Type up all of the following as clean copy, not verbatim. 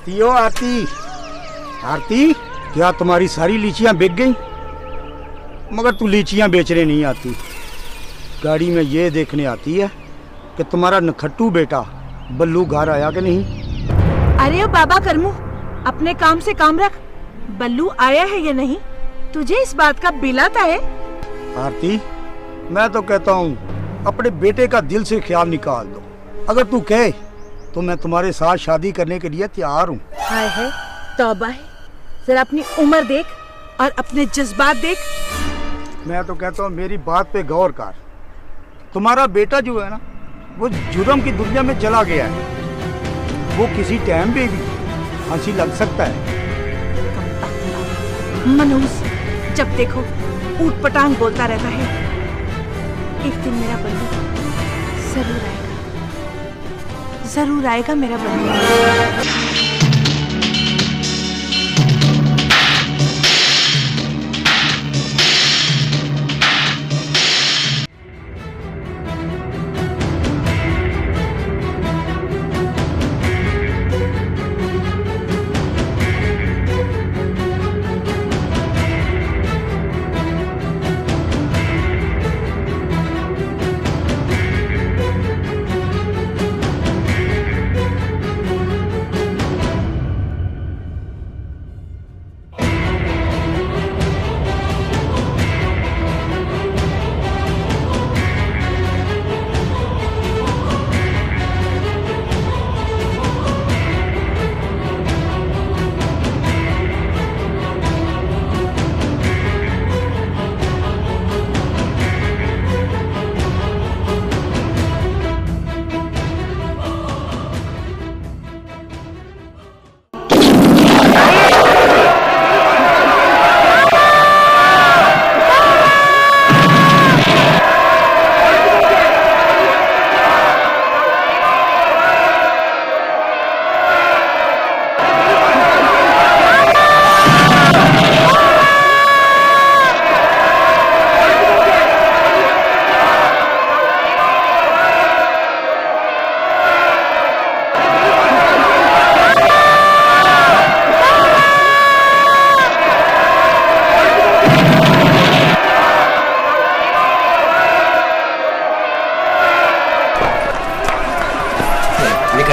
आरती हो आरती, आरती क्या तुम्हारी सारी लीचियां बिक गईं? मगर तू लीचियां बेचने नहीं आती, गाड़ी में ये देखने आती है कि तुम्हारा नखट्टू बेटा बल्लू घर आया कि नहीं। अरे ओ बाबा करमू, अपने काम से काम रख। बल्लू आया है या नहीं, तुझे इस बात का बिल आता है? आरती, मैं तो कहता हूँ अपने बेटे का दिल से ख्याल निकाल दो। अगर तू कहे तो मैं तुम्हारे साथ शादी करने के लिए तैयार हूँ। हाय है, तौबा है। जरा अपनी उम्र देख और अपने जज्बात देख। मैं तो कहता हूँ मेरी बात पे गौर कर। तुम्हारा बेटा जो है ना, वो जुर्म की दुनिया में चला गया है। वो किसी टाइम पे भी फांसी लग सकता है। मनूस जब देखो ऊट पटांग बोलता रहता है। एक दिन मेरा बल्लू जरूर आएगा, जरूर आएगा मेरा बल्लू।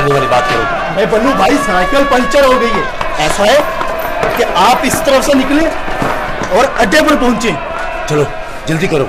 वाली बात करो। अरे बल्लू भाई, साइकिल पंचर हो गई है। ऐसा है कि आप इस तरफ से निकले और अड्डे पर पहुंचे। चलो जल्दी करो।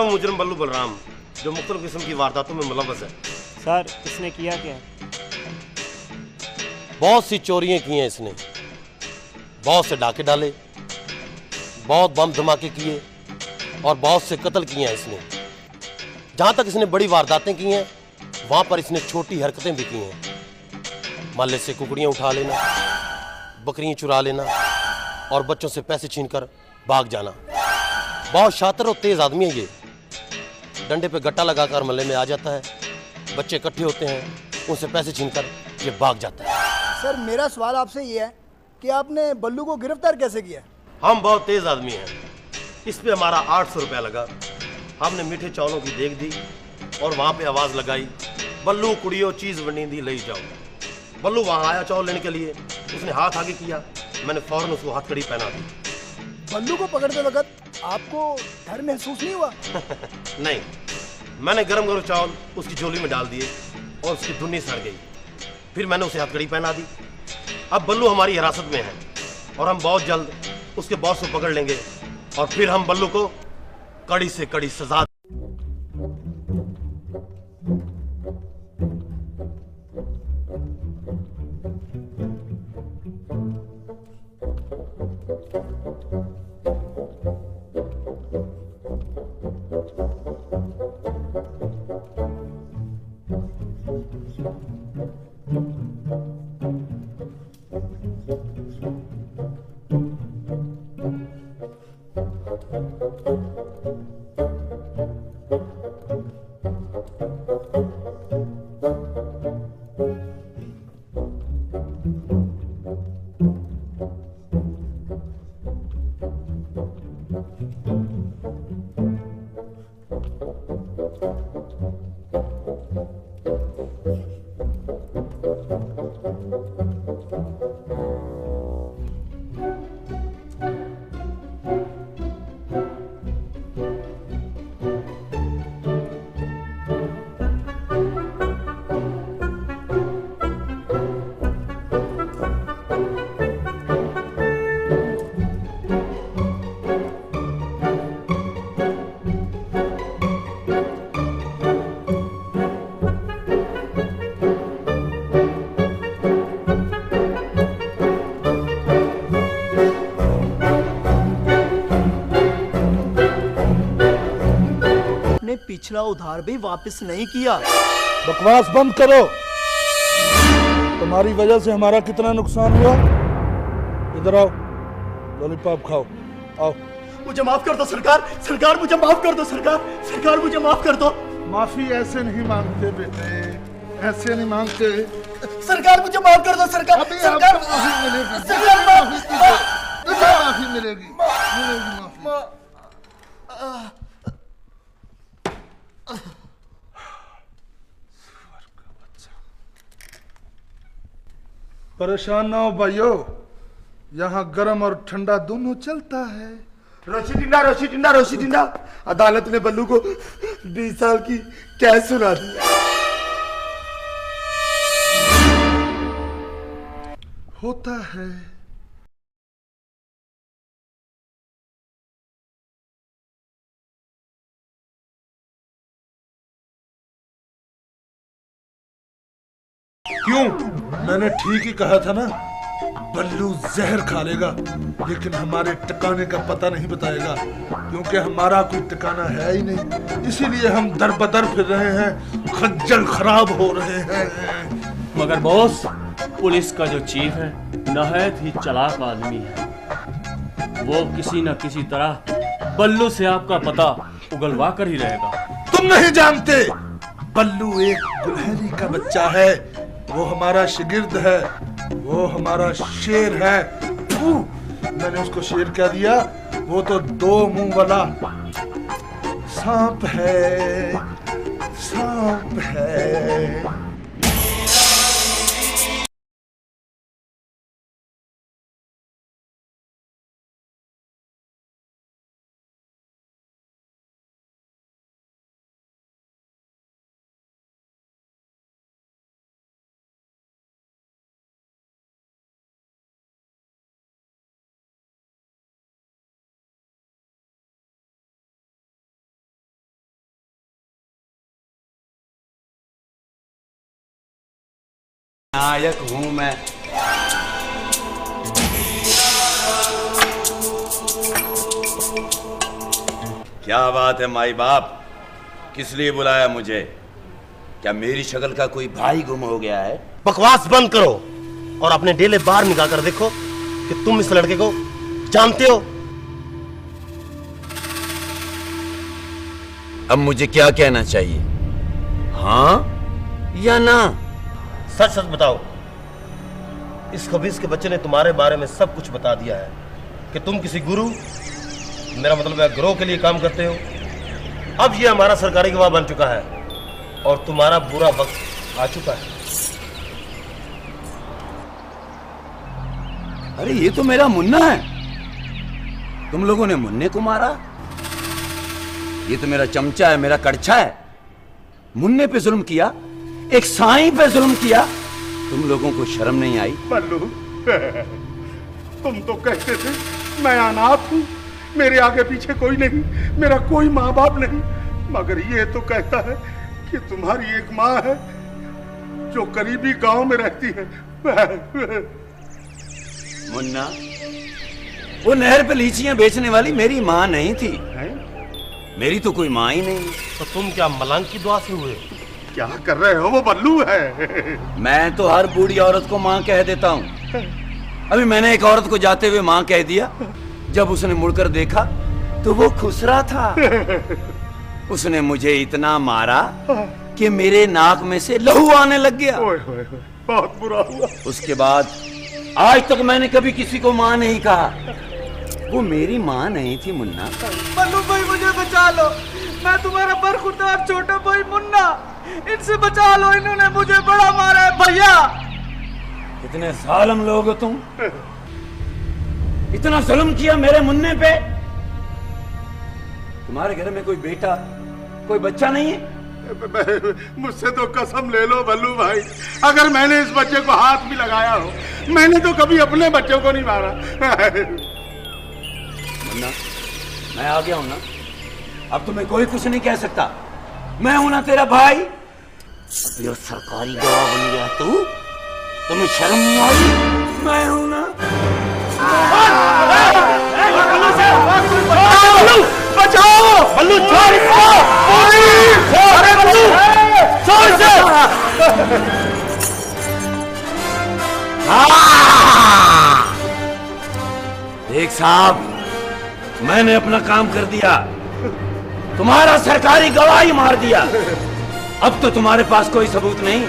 मुजरिम बल्लू बलराम जो मुख्तलिफ किस्म की वारदातों में मुलव्वस है। सर, इसने किया क्या? बहुत सी चोरियां की हैं इसने, बहुत से डाके डाले, बहुत बम धमाके किए और बहुत से कत्ल किए हैं इसने। जहां तक इसने बड़ी वारदातें की हैं, वहां पर इसने छोटी हरकतें भी की हैं। मोहल्ले से कुकड़ियां उठा लेना, बकरियां चुरा लेना और बच्चों से पैसे छीनकर भाग जाना। बहुत शातिर और तेज आदमी है ये। डंडे पे गट्टा लगाकर मोहल्ले में आ जाता है, बच्चे इकट्ठे होते हैं, उनसे पैसे छीनकर ये भाग जाता है। सर, मेरा सवाल आपसे ये है कि आपने बल्लू को गिरफ्तार कैसे किया? हम बहुत तेज आदमी हैं। इस पे हमारा 800 रुपया लगा। हमने मीठे चावलों की देख दी और वहां पे आवाज लगाई, बल्लू कुड़ियो चीज बनी दी ले जाओ। बल्लू वहां आया चावल लेने के लिए, उसने हाथ आगे किया, मैंने फौरन उसको हथकड़ी पहना दी। बल्लू को पकड़ते वक्त आपको डर महसूस नहीं हुआ? नहीं, मैंने गरम गरम चावल उसकी झोली में डाल दिए और उसकी धुन्नी सड़ गई। फिर मैंने उसे हथकड़ी पहना दी। अब बल्लू हमारी हिरासत में है और हम बहुत जल्द उसके बॉस को पकड़ लेंगे और फिर हम बल्लू को कड़ी से कड़ी सजा। पिछला उधार भी वापस नहीं किया। बकवास बंद करो। तुम्हारी वजह से हमारा कितना नुकसान हुआ। इधर आओ, लॉलीपॉप खाओ। आओ। मुझे माफ कर दो सरकार, सरकार मुझे माफ कर दो सरकार, सरकार मुझे माफ कर दो। माफी ऐसे नहीं मांगते बेटे, ऐसे नहीं मांगते। सरकार मुझे माफ कर दो सरकार। अभी सरकार आपको माफी मिलेगी, सरकार माफी मिलेगी, माफी। परेशान ना हो भाइयों, यहाँ गर्म और ठंडा दोनों चलता है। रोशी टिंडा, अदालत ने बल्लू को 20 साल की कैद सुना दी। होता है। क्यों? मैंने ठीक ही कहा था ना, बल्लू जहर खा लेगा लेकिन हमारे ठिकाने का पता नहीं बताएगा, क्योंकि हमारा कोई ठिकाना है ही नहीं। इसीलिए हम दर बदर फिर रहे हैं, खज्जल खराब हो रहे हैं। मगर बॉस, पुलिस का जो चीफ है नहायत ही चालाक आदमी है। वो किसी न किसी तरह बल्लू से आपका पता उगलवा कर ही रहेगा। तुम नहीं जानते, बल्लू एक गुलहरी का बच्चा है। वो हमारा शागिर्द है, वो हमारा शेर है। मैंने उसको शेर क्या दिया? वो तो 2 मुंह वाला सांप है, सांप है। नायक हूं मैं। क्या बात है माई बाप, किस लिए बुलाया मुझे? क्या मेरी शक्ल का कोई भाई गुम हो गया है? बकवास बंद करो और अपने डेले बाहर निकाल कर देखो कि तुम इस लड़के को जानते हो। अब मुझे क्या कहना चाहिए, हाँ या ना? सच सच बताओ। इस खबीस के बच्चे ने तुम्हारे बारे में सब कुछ बता दिया है कि तुम किसी गुरु, मेरा मतलब है गिरोह के लिए काम करते हो। अब ये हमारा सरकारी गवाह बन चुका है और तुम्हारा बुरा वक्त आ चुका है। अरे ये तो मेरा मुन्ना है, तुम लोगों ने मुन्ने को मारा। ये तो मेरा चमचा है, मेरा कड़छा है। मुन्ने पे जुल्म किया, एक साईं पे जुल्म किया, तुम लोगों को शर्म नहीं आई? बल्लू, तुम तो कहते थे मैं अनाथ हूँ, मेरे आगे पीछे कोई नहीं, मेरा कोई माँ बाप नहीं, मगर ये तो कहता है कि तुम्हारी एक माँ है जो करीबी गांव में रहती है। मुन्ना, वो नहर पे लीचियां बेचने वाली मेरी माँ नहीं थी। मेरी तो कोई माँ ही नहीं। तो तुम क्या मलंग की दुआ से हुए? क्या कर रहे हो? वो बल्लू है। मैं तो हर बूढ़ी औरत को माँ कह देता हूँ। अभी मैंने एक औरत को जाते हुए माँ कह दिया। जब उसने मुड़कर देखा तो वो खुसरा था। उसने मुझे इतना मारा कि मेरे नाक में से लहू आने लग गया। बहुत बुरा हुआ। उसके बाद आज तक मैंने कभी किसी को माँ नहीं कहा। वो मेरी माँ नहीं थी मुन्ना। बल्लू भाई मुझे बचा लो, मैं तुम्हारा बरखुरदार छोटा भाई मुन्ना, इनसे बचा लो, इन्होंने मुझे बड़ा मारा है भैया। कितने जालिम लोग हो तुम, इतना जुल्म किया मेरे मुन्ने पे। तुम्हारे घर में कोई बेटा, कोई बच्चा नहीं है? मुझसे तो कसम ले लो बल्लू भाई, अगर मैंने इस बच्चे को हाथ भी लगाया हो, मैंने तो कभी अपने बच्चों को नहीं मारा। मुन्ना, मैं आ गया हूं ना, अब तुम्हें कोई कुछ नहीं कह सकता। मैं हूं ना तेरा भाई। ये सरकारी गवाह बन गया तू, तुम्हें शर्म नहीं आई? मैं हूं ना। बचाओ बल्लू, छोड़ इसको। अरे बल्लू, छोड़ इसे। देख साहब, मैंने अपना काम कर दिया, तुम्हारा सरकारी गवाही मार दिया। अब तो तुम्हारे पास कोई सबूत नहीं।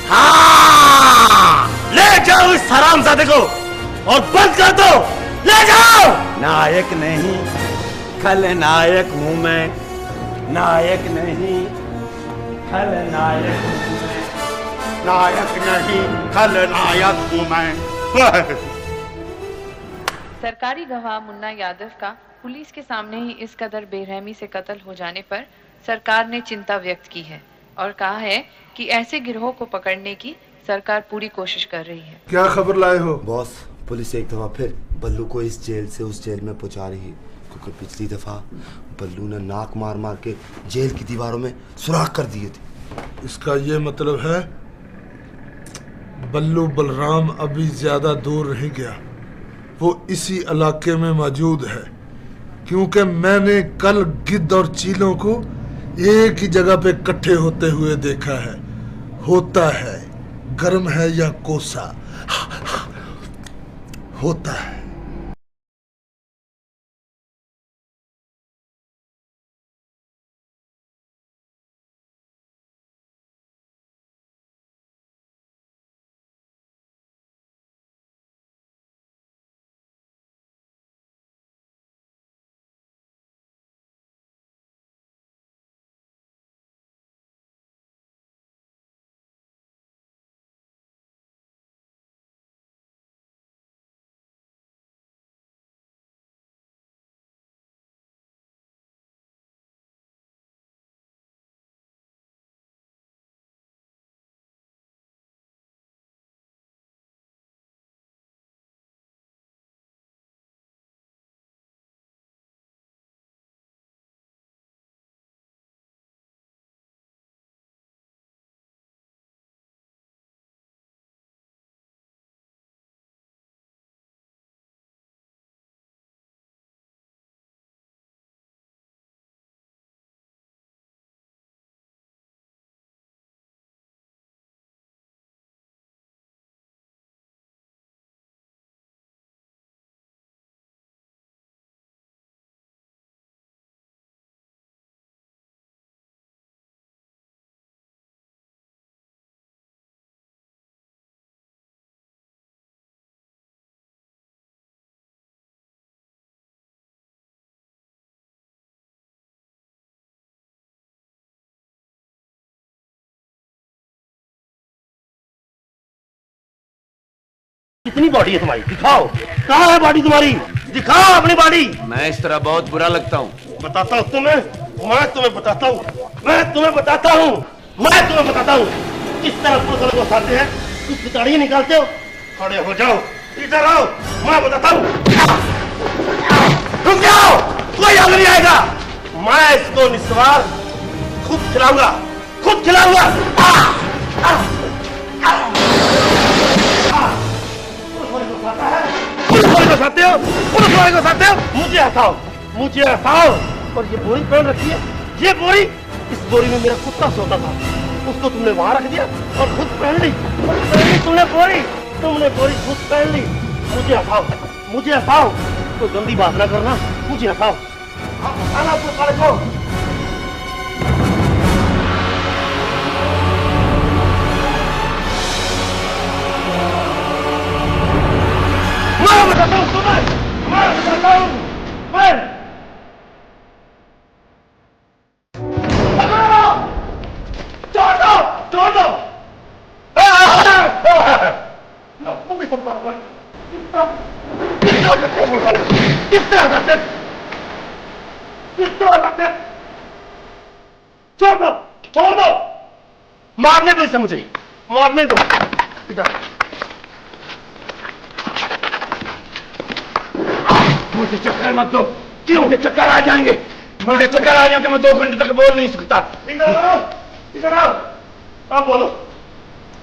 हाँ, ले जाओ इस हरामजादे को और बंद कर दो, ले जाओ। नायक नहीं, खलनायक हूं मैं। नायक नहीं, खलनायक हूं मैं। नायक नहीं, खलनायक हूं मैं। सरकारी गवाह मुन्ना यादव का पुलिस के सामने ही इस कदर बेरहमी से कत्ल हो जाने पर सरकार ने चिंता व्यक्त की है और कहा है कि ऐसे गिरोह को पकड़ने की सरकार पूरी कोशिश कर रही है। क्या खबर लाए हो? बॉस, पुलिस एक दफा फिर बल्लू को इस जेल से उस जेल में पहुंचा रही है, क्योंकि पिछली दफा बल्लू ने नाक मार मार के जेल की दीवारों में सुराख कर दिए थे। इसका ये मतलब है बल्लू बलराम अभी ज्यादा दूर नहीं गया, वो इसी इलाके में मौजूद है, क्योंकि मैंने कल गिद्ध और चीलों को एक ही जगह पे इकट्ठे होते हुए देखा है। होता है, गर्म है या कोसा, होता है। कितनी बॉडी है तुम्हारी? दिखाओ, कहाँ है बॉडी तुम्हारी? दिखाओ अपनी बॉडी। मैं इस तरह बहुत बुरा लगता हूँ। बताता हूँ तुम्हें, मैं तुम्हें बताता हूँ, मैं तुम्हें बताता हूँ, मैं तुम्हें बताता हूँ किस तरह पुलिस को फंसाते हैं। तुम पिटारियाँ निकालते हो। खड़े हो जाओ, इधर आओ, मैं बताता हूँ। रुक जाओ, कोई आगे नहीं आएगा। मैं इसको निस्वार खुद खिलाऊंगा, खुद खिलाऊंगा। फंसाते हो, पुलिस वाले को फंसाते हो। मुझे हटाओ, मुझे हटाओ। और ये बोरी पहन रखी है, ये बोरी, इस बोरी में मेरा कुत्ता सोता था, उसको तुमने वहां रख दिया और खुद पहन ली। तुमने बोरी खुद पहन ली। मुझे हटाओ, मुझे हटाओ। तो गंदी बात ना करना, मुझे हटाओ। हटाना पुलिस वाले को। मैं बताता हूँ तुम्हें, मैं बताता हूँ। किस तरह से छोड़ दो, छोड़ दो, मारने दो इसे, मुझे मारने दो। मुझे चक्कर मत दो, क्यों? मुझे चक्कर आ जाएंगे, मुझे चक्कर आ जाएंगे, मैं 2 घंटे तक बोल नहीं सकता। इधर आओ, अब बोलो।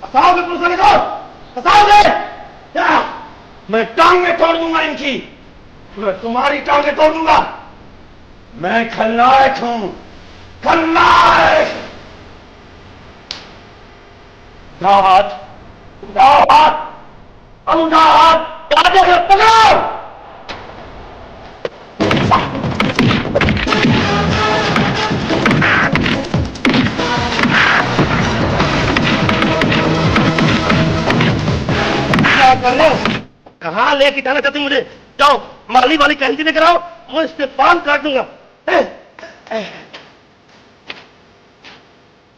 हंसाओगे पुलिस वाले को? हंसाओगे? क्या? मैं टांगे तोड़ दूंगा इनकी, मैं तुम्हारी टांगे तोड़ दूंगा। मैं खलनायक हूं, खलनायक। उठाओ हाथ, उठाओ हाथ, अब उठाओ हाथ, आगे से पकड़ो। क्या कर रहे हो? कहाँ लेके जाना चाहते मुझे? जाओ माली वाली कैंटीन लेकर आओ, मैं इससे पान काट दूंगा।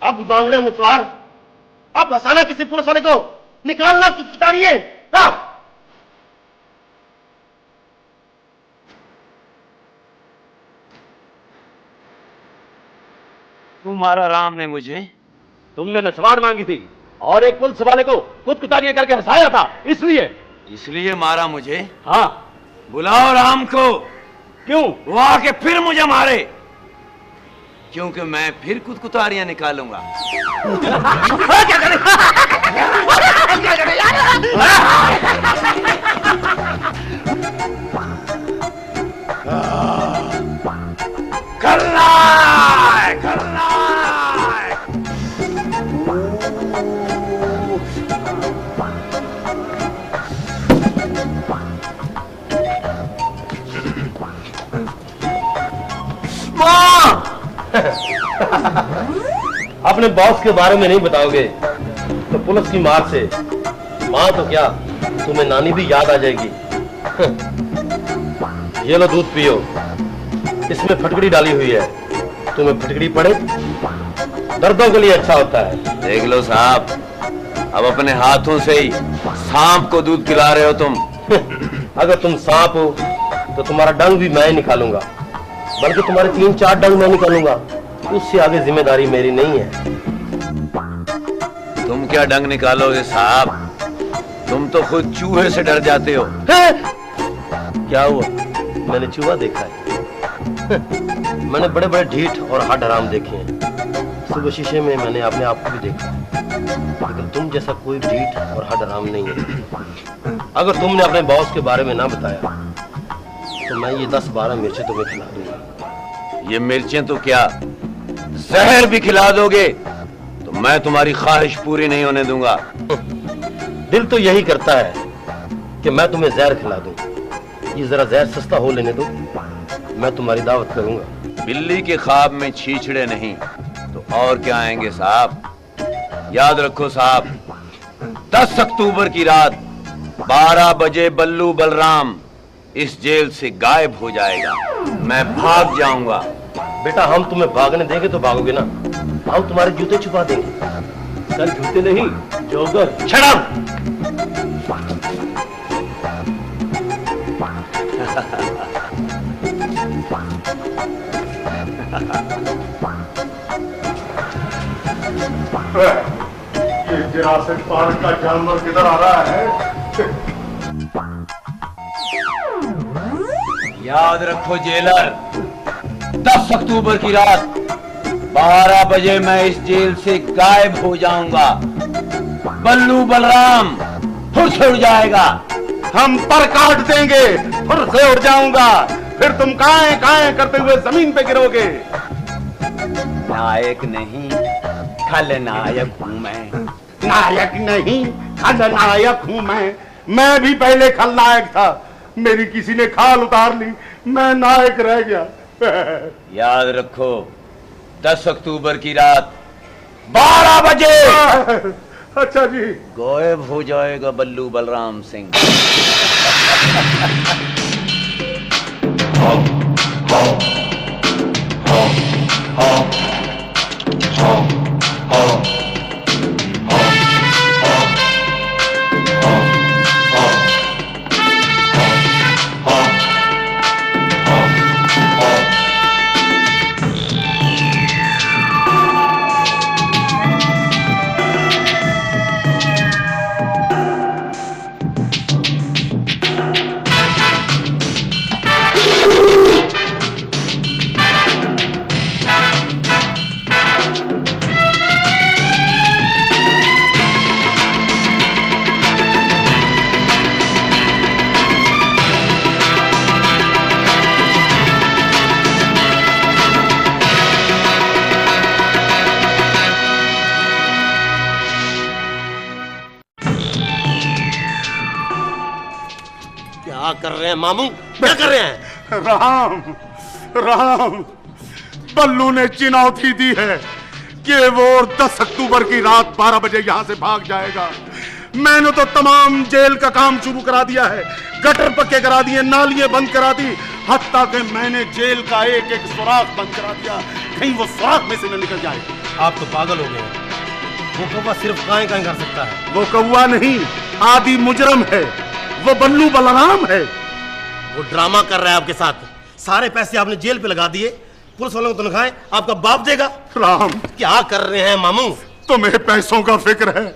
अब मांगने मुतवार, अब हंसाना किसी पुलिस वाले को, निकालना पिटारिए। तुम्हारा राम ने मुझे, तुमने नस्वार मांगी थी और एक पुलिस वाले को कुतारियां करके हंसाया था, इसलिए मारा मुझे। हाँ, बुलाओ राम को। क्यों? वो आके फिर मुझे मारे, क्योंकि मैं फिर कुतारियां निकालूंगा। क्या करें? क्या करें यार? खलनायक, खलनायक। अपने बॉस के बारे में नहीं बताओगे तो पुलिस की मार से मां तो क्या, तुम्हें नानी भी याद आ जाएगी। ये लो दूध पियो, इसमें फटकड़ी डाली हुई है, तुम्हें फटकड़ी पड़े दर्दों के लिए अच्छा होता है। देख लो साहब, अब अपने हाथों से ही सांप को दूध पिला रहे हो तुम। अगर तुम सांप हो तो तुम्हारा डंग भी मैं निकालूंगा, बल्कि तुम्हारे 3-4 डंग मैं निकालूंगा, उससे आगे जिम्मेदारी मेरी नहीं है। तुम क्या डंग निकालोगे साहब, तुम तो खुद चूहे से डर जाते हो। क्या हुआ? मैंने चूहा देखा है? मैंने बड़े बड़े ढीठ और हाड हराम देखे हैं, सुबह शीशे में मैंने अपने आप को भी देखा, लेकिन तुम जैसा कोई ढीठ और हाड हराम नहीं है। अगर तुमने अपने बॉस के बारे में ना बताया तो मैं ये 10-12 मिर्चें तुम्हें खिला दूंगा। ये मिर्चें तो क्या, जहर भी खिला दोगे तो मैं तुम्हारी ख्वाहिश पूरी नहीं होने दूंगा। दिल तो यही करता है कि मैं तुम्हें जहर खिला दूं। ये जरा जहर सस्ता हो लेने दो, मैं तुम्हारी दावत करूंगा। बिल्ली के ख्वाब में छीछड़े नहीं तो और क्या आएंगे साहब। याद रखो साहब, 10 अक्टूबर की रात 12 बजे बल्लू बलराम इस जेल से गायब हो जाएगा। मैं भाग जाऊंगा। बेटा, हम तुम्हें भागने देंगे तो भागोगे ना, हम तुम्हारे जूते छुपा देंगे। सर जूते नहीं, जोगर। Shut up! ये जुरासिक पार्क का जानवर किधर आ रहा है? याद रखो जेलर, 10 अक्टूबर की रात 12 बजे मैं इस जेल से गायब हो जाऊंगा। बल्लू बलराम फिर से उड़ जाएगा। हम पर काट देंगे, फिर से उड़ जाऊंगा, फिर तुम काएं करते हुए जमीन पे गिरोगे। नायक नहीं, खलनायक हूं मैं। नायक नहीं, खलनायक हूं मैं भी पहले खलनायक था, मेरी किसी ने खाल उतार ली, मैं नायक रह गया। याद रखो, 10 अक्टूबर की रात 12 बजे अच्छा जी, गायब हो जाएगा बल्लू बलराम सिंह। क्या कर रहे हैं मामू, क्या कर रहे हैं? राम राम, बल्लू ने चुनौती दी है कि वो 10 अक्टूबर की रात 12 बजे यहाँ से भाग जाएगा। मैंने तो तमाम जेल का काम शुरू करा दिया है, गटर पक्के करा दिए, नालियां बंद करा दी, हत्ता कि मैंने जेल का एक एक सुराख बंद करा दिया, कहीं वो सुराख में से न निकल जाए। आप तो पागल हो गए हैं। वो कौवा सिर्फ काएं काएं कर सकता है। वो कौवा नहीं, आदि मुजरम है, वो बल्लू बलराम है। वो ड्रामा कर रहा है आपके साथ। सारे पैसे आपने जेल पे लगा दिए, पुलिस वालों को तनख्वाहें आपका बाप देगा। राम, क्या कर रहे हैं मामू? तुम्हें पैसों का फिक्र है,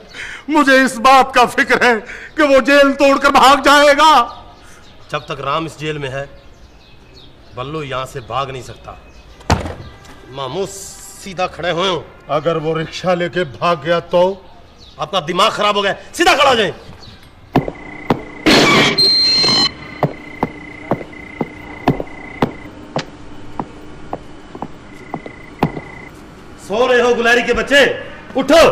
मुझे इस बात का फिक्र है कि वो जेल तोड़कर भाग जाएगा। जब तक राम इस जेल में है, बल्लू यहां से भाग नहीं सकता। मामू सीधा खड़े हुए हो। अगर वो रिक्शा लेके भाग गया तो? आपका दिमाग खराब हो गया, सीधा खड़ा हो जाए। सो रहे हो गुलारी के बच्चे, उठो।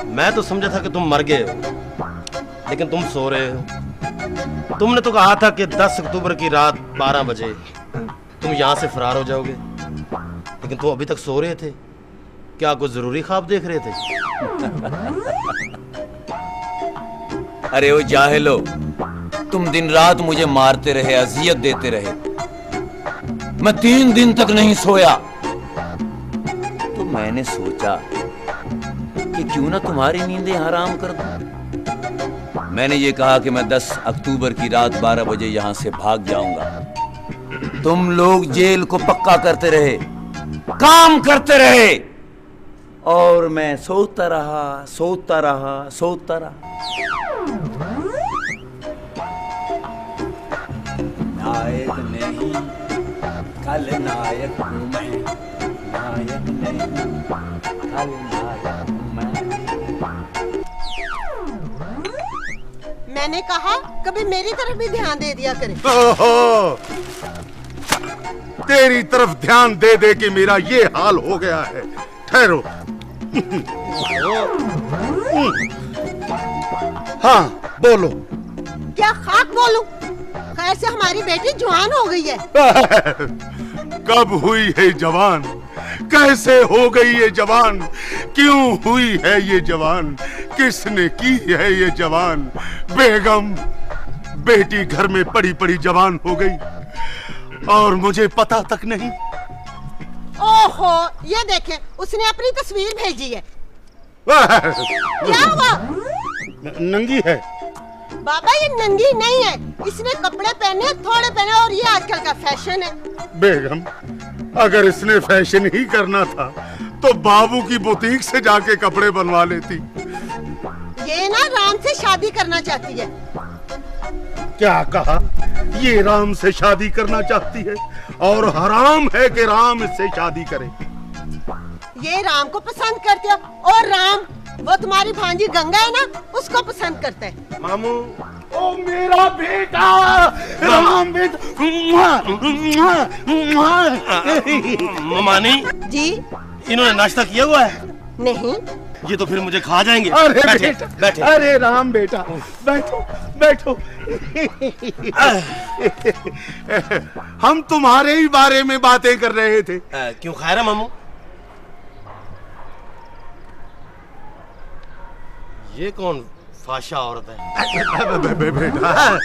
मैं तो समझा था कि तुम मर गए हो, लेकिन तुम सो रहे हो। तुमने तो कहा था कि 10 अक्टूबर की रात 12 बजे तुम यहां से फरार हो जाओगे, लेकिन तुम अभी तक सो रहे थे। क्या कुछ जरूरी ख्वाब देख रहे थे? अरे ओ जाहिलो, तुम दिन रात मुझे मारते रहे, अजियत देते रहे। मैं 3 दिन तक नहीं सोया, तो मैंने सोचा कि क्यों ना तुम्हारी नींदें हराम कर दूं। मैंने ये कहा कि मैं 10 अक्टूबर की रात 12 बजे यहां से भाग जाऊंगा। तुम लोग जेल को पक्का करते रहे, काम करते रहे, और मैं सोता रहा, सोता रहा, सोता रहा। नायक नहीं, कल नायक हूं मैं, नायक नहीं, कल नायक हूं मैं। मैंने कहा कभी मेरी तरफ भी ध्यान दे दिया करे। ओहो, तेरी तरफ ध्यान दे दे के मेरा ये हाल हो गया है। ठहरो। हाँ बोलो। क्या खाक बोलूं? खैर से हमारी बेटी जवान हो गई है। कब हुई है जवान? कैसे हो गई ये जवान? क्यों हुई है ये जवान? किसने की है ये जवान? बेगम, बेटी घर में पड़ी पड़ी जवान हो गई और मुझे पता तक नहीं। ओहो, ये देखें, उसने अपनी तस्वीर भेजी है। क्या हुआ? नंगी है। बाबा ये नंगी नहीं है, इसने कपड़े पहने, थोड़े पहने, और ये आजकल का फैशन है। बेगम, अगर इसने फैशन ही करना था तो बाबू की बुटीक से जाके कपड़े बनवा लेती। ये ना राम से शादी करना चाहती है। क्या कहा? ये राम से शादी करना चाहती है और हराम है कि राम इससे शादी करे। ये राम को पसंद करते हो, और राम वो तुम्हारी भांजी गंगा है ना, उसको पसंद करते है। मामू, ओ मेरा बेटा, राम बेटा। मानी जी, इन्होंने नाश्ता किया हुआ है? नहीं। ये तो फिर मुझे खा जाएंगे। अरे बैठे, बेटा, बैठे। अरे राम बेटा, बैठो बैठो। हम तुम्हारे ही बारे में बातें कर रहे थे। क्यों खा रहा मामू? ये कौन फाशा औरत है? बेटा,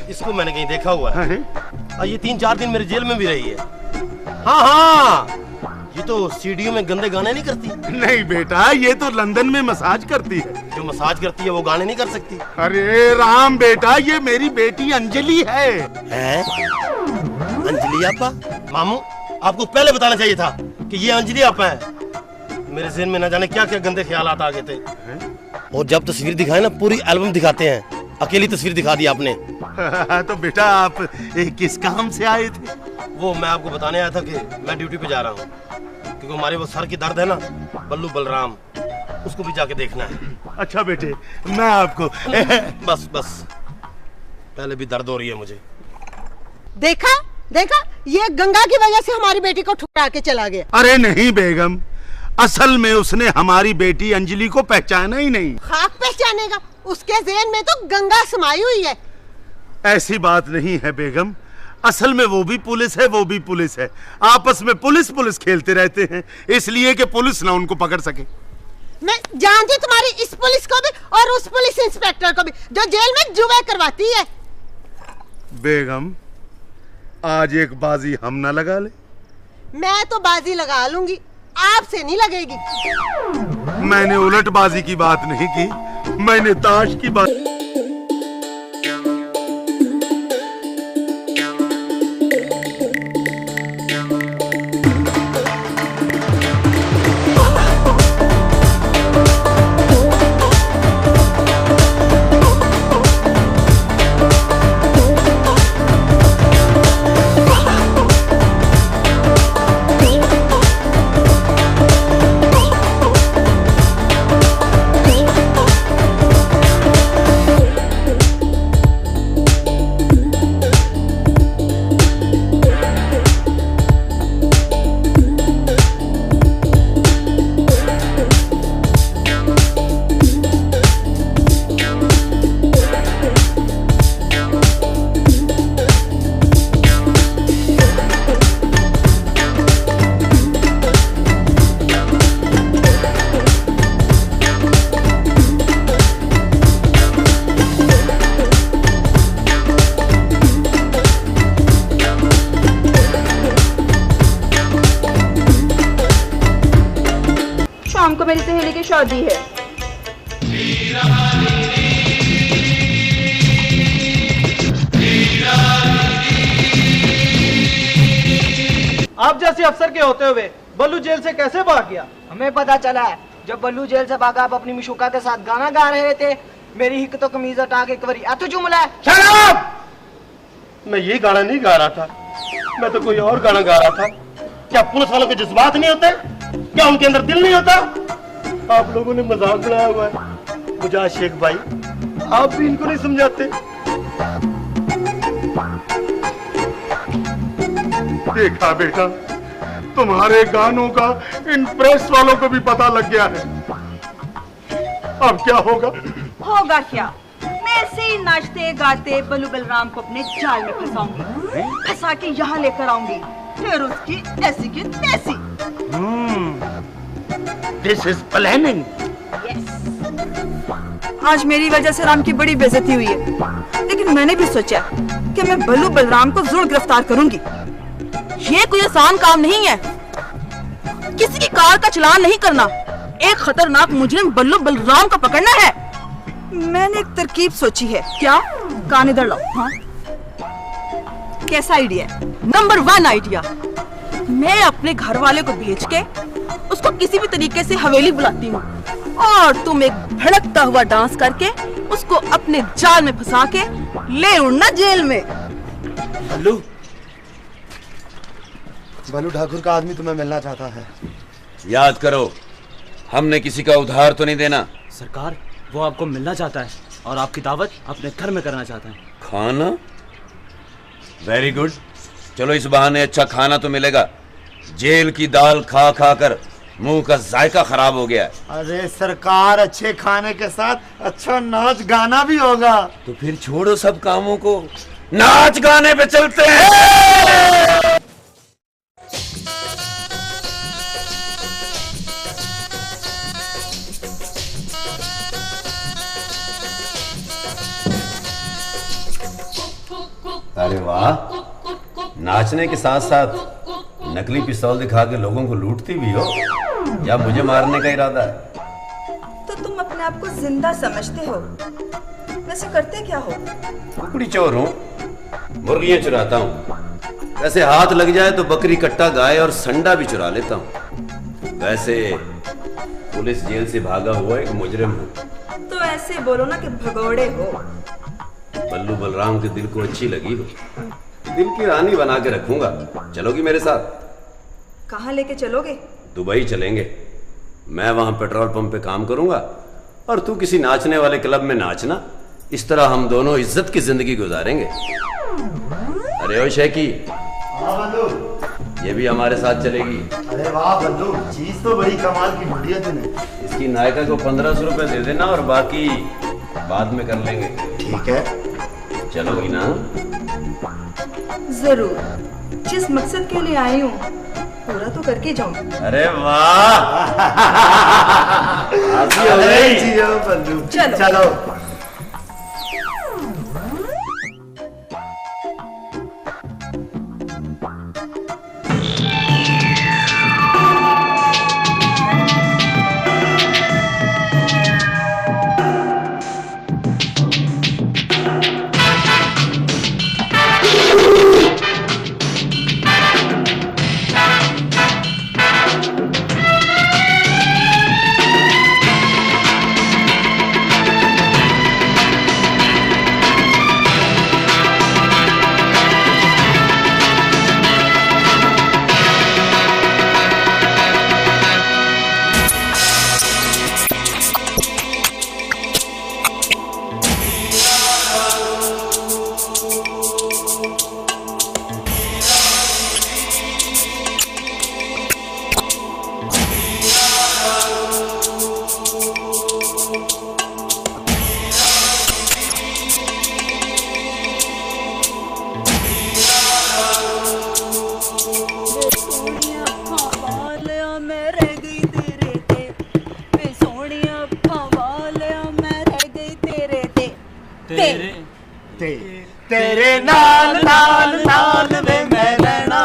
इसको मैंने कहीं देखा हुआ है। और ये 3-4 दिन मेरे जेल में भी रही है। हाँ हाँ, ये तो सीढ़ियों में गंदे गाने नहीं करती। नहीं बेटा, ये तो लंदन में मसाज करती है। जो मसाज करती है वो गाने नहीं कर सकती। अरे राम बेटा, ये मेरी बेटी अंजलि है। हैं? अंजलि आपा? मामू, आपको पहले बताना चाहिए था कि ये अंजलि आपा है। मेरे ज़हन में न जाने क्या क्या गंदे ख्यालात आ गए थे। और जब तस्वीर दिखाए ना, पूरी एल्बम दिखाते हैं। अकेली तस्वीर दिखा दी आपने। तो बेटा आप किस काम से आए थे? वो मैं आपको बताने आया था कि मैं ड्यूटी पे जा रहा हूँ, क्योंकि हमारे वो सर की दर्द है ना, बल्लू बलराम, उसको भी जाके देखना है। अच्छा बेटे, मैं आपको बस बस, पहले भी दर्द हो रही है मुझे। देखा देखा, ये गंगा की वजह से हमारी बेटी को ठुकरा के चला गया। अरे नहीं बेगम, असल में उसने हमारी बेटी अंजलि को पहचाना ही नहीं। खाक पहचानेगा, उसके ज़हन में तो गंगा समाई हुई है। ऐसी बात नहीं है बेगम, असल में वो भी पुलिस है, वो भी पुलिस है। आपस में पुलिस पुलिस खेलते रहते हैं, इसलिए कि पुलिस ना उनको पकड़ सके। मैं जानती तुम्हारी इस पुलिस को भी और उस पुलिस इंस्पेक्टर को भी, जो जेल में जुए करवाती है। बेगम, आज एक बाजी हम ना लगा ले? मैं तो बाजी लगा लूंगी, आपसे नहीं लगेगी। मैंने उलट बाजी की बात नहीं की, मैंने ताश की बात। शाम को मेरी सहेली की शादी है। आप जैसे अफसर के होते हुए बल्लू जेल से कैसे भाग गया? हमें पता चला है, जब बल्लू जेल से भागा आप अपनी मिशुका के साथ गाना गा रहे थे। मेरी हिक तो कमीज हटा के एक बारी अत जुमला। मैं ये गाना नहीं गा रहा था, मैं तो कोई और गाना गा रहा था। क्या पुलिस वालों के जज्बात नहीं होते? क्या उनके अंदर दिल नहीं होता? आप लोगों ने मजाक बनाया हुआ है। मुजाहिद शेख भाई, आप भी इनको नहीं समझाते। देखा बेटा, तुम्हारे गानों का इन प्रेस वालों को भी पता लग गया है। अब क्या होगा? होगा क्या, मैं ऐसे ही नाचते गाते बल्लू बलराम को अपने जाल में फंसाऊंगी, फंसा के यहाँ लेकर आऊंगी, फिर उसकी ऐसी की तैसी। This is planning. आज मेरी वजह से राम की बड़ी बेइज्जती हुई है, लेकिन मैंने भी सोचा कि मैं बल्लू बलराम को जरूर गिरफ्तार करूंगी। ये कोई आसान काम नहीं है, किसी की कार का चलान नहीं करना, एक खतरनाक मुजरिम बल्लू बलराम को पकड़ना है। मैंने एक तरकीब सोची है। क्या? कान इधर लाओ। हाँ, कैसा आइडिया है? नंबर 1 आइडिया, मैं अपने घर वाले को भेज के उसको किसी भी तरीके से हवेली बुलाती हूँ और तुम एक भड़कता हुआ डांस करके उसको अपने जाल में फंसा के ले उड़ना जेल में। बल्लू ठाकुर का आदमी तुम्हें मिलना चाहता है। याद करो, हमने किसी का उधार तो नहीं देना। सरकार, वो आपको मिलना चाहता है और आपकी दावत अपने घर में करना चाहता है। खाना? वेरी गुड, चलो इस बहाने अच्छा खाना तो मिलेगा। जेल की दाल खा खा कर मुंह का जायका खराब हो गया है। अरे सरकार, अच्छे खाने के साथ अच्छा नाच गाना भी होगा। तो फिर छोड़ो सब कामों को, नाच गाने पे चलते हैं। अरे वाह, नाचने के साथ साथ नकली पिस्तौल दिखा के लोगों को लूटती भी हो, या मुझे मारने का इरादा है? तो तुम अपने आप को जिंदा समझते हो, वैसे करते क्या हो? कुकड़ी चोर हूँ, मुर्गियाँ चुराता हूँ। वैसे हाथ लग जाए तो बकरी, कट्टा, गाय और संडा भी चुरा लेता हूँ। वैसे पुलिस जेल से भागा हुआ एक मुजरिम हूँ। तो ऐसे बोलो ना कि भगोड़े हो। बल्लू बलराम के दिल को अच्छी लगी हो, दिल की रानी बना के रखूंगा। चलोगी मेरे साथ? कहाँ लेके चलोगे? दुबई चलेंगे। मैं वहां पेट्रोल पंप पे काम करूंगा और तू किसी नाचने वाले क्लब में नाचना। इस तरह हम दोनों इज्जत की जिंदगी गुजारेंगे। अरे ओ शेखी, ये भी हमारे साथ चलेगी। अरे वाह बल्लू, चीज तो बड़ी कमाल की ढूंढी है तूने। इसकी नायका को 1500 रुपए दे देना और बाकी बाद में कर लेंगे। ठीक है, चलोगी ना? जरूर, जिस मकसद के लिए आई हूँ पूरा तो करके जाऊँ। अरे वाह बल्लू, चलो चलो। तेरे नाल नाल नाल वे मैं रहना,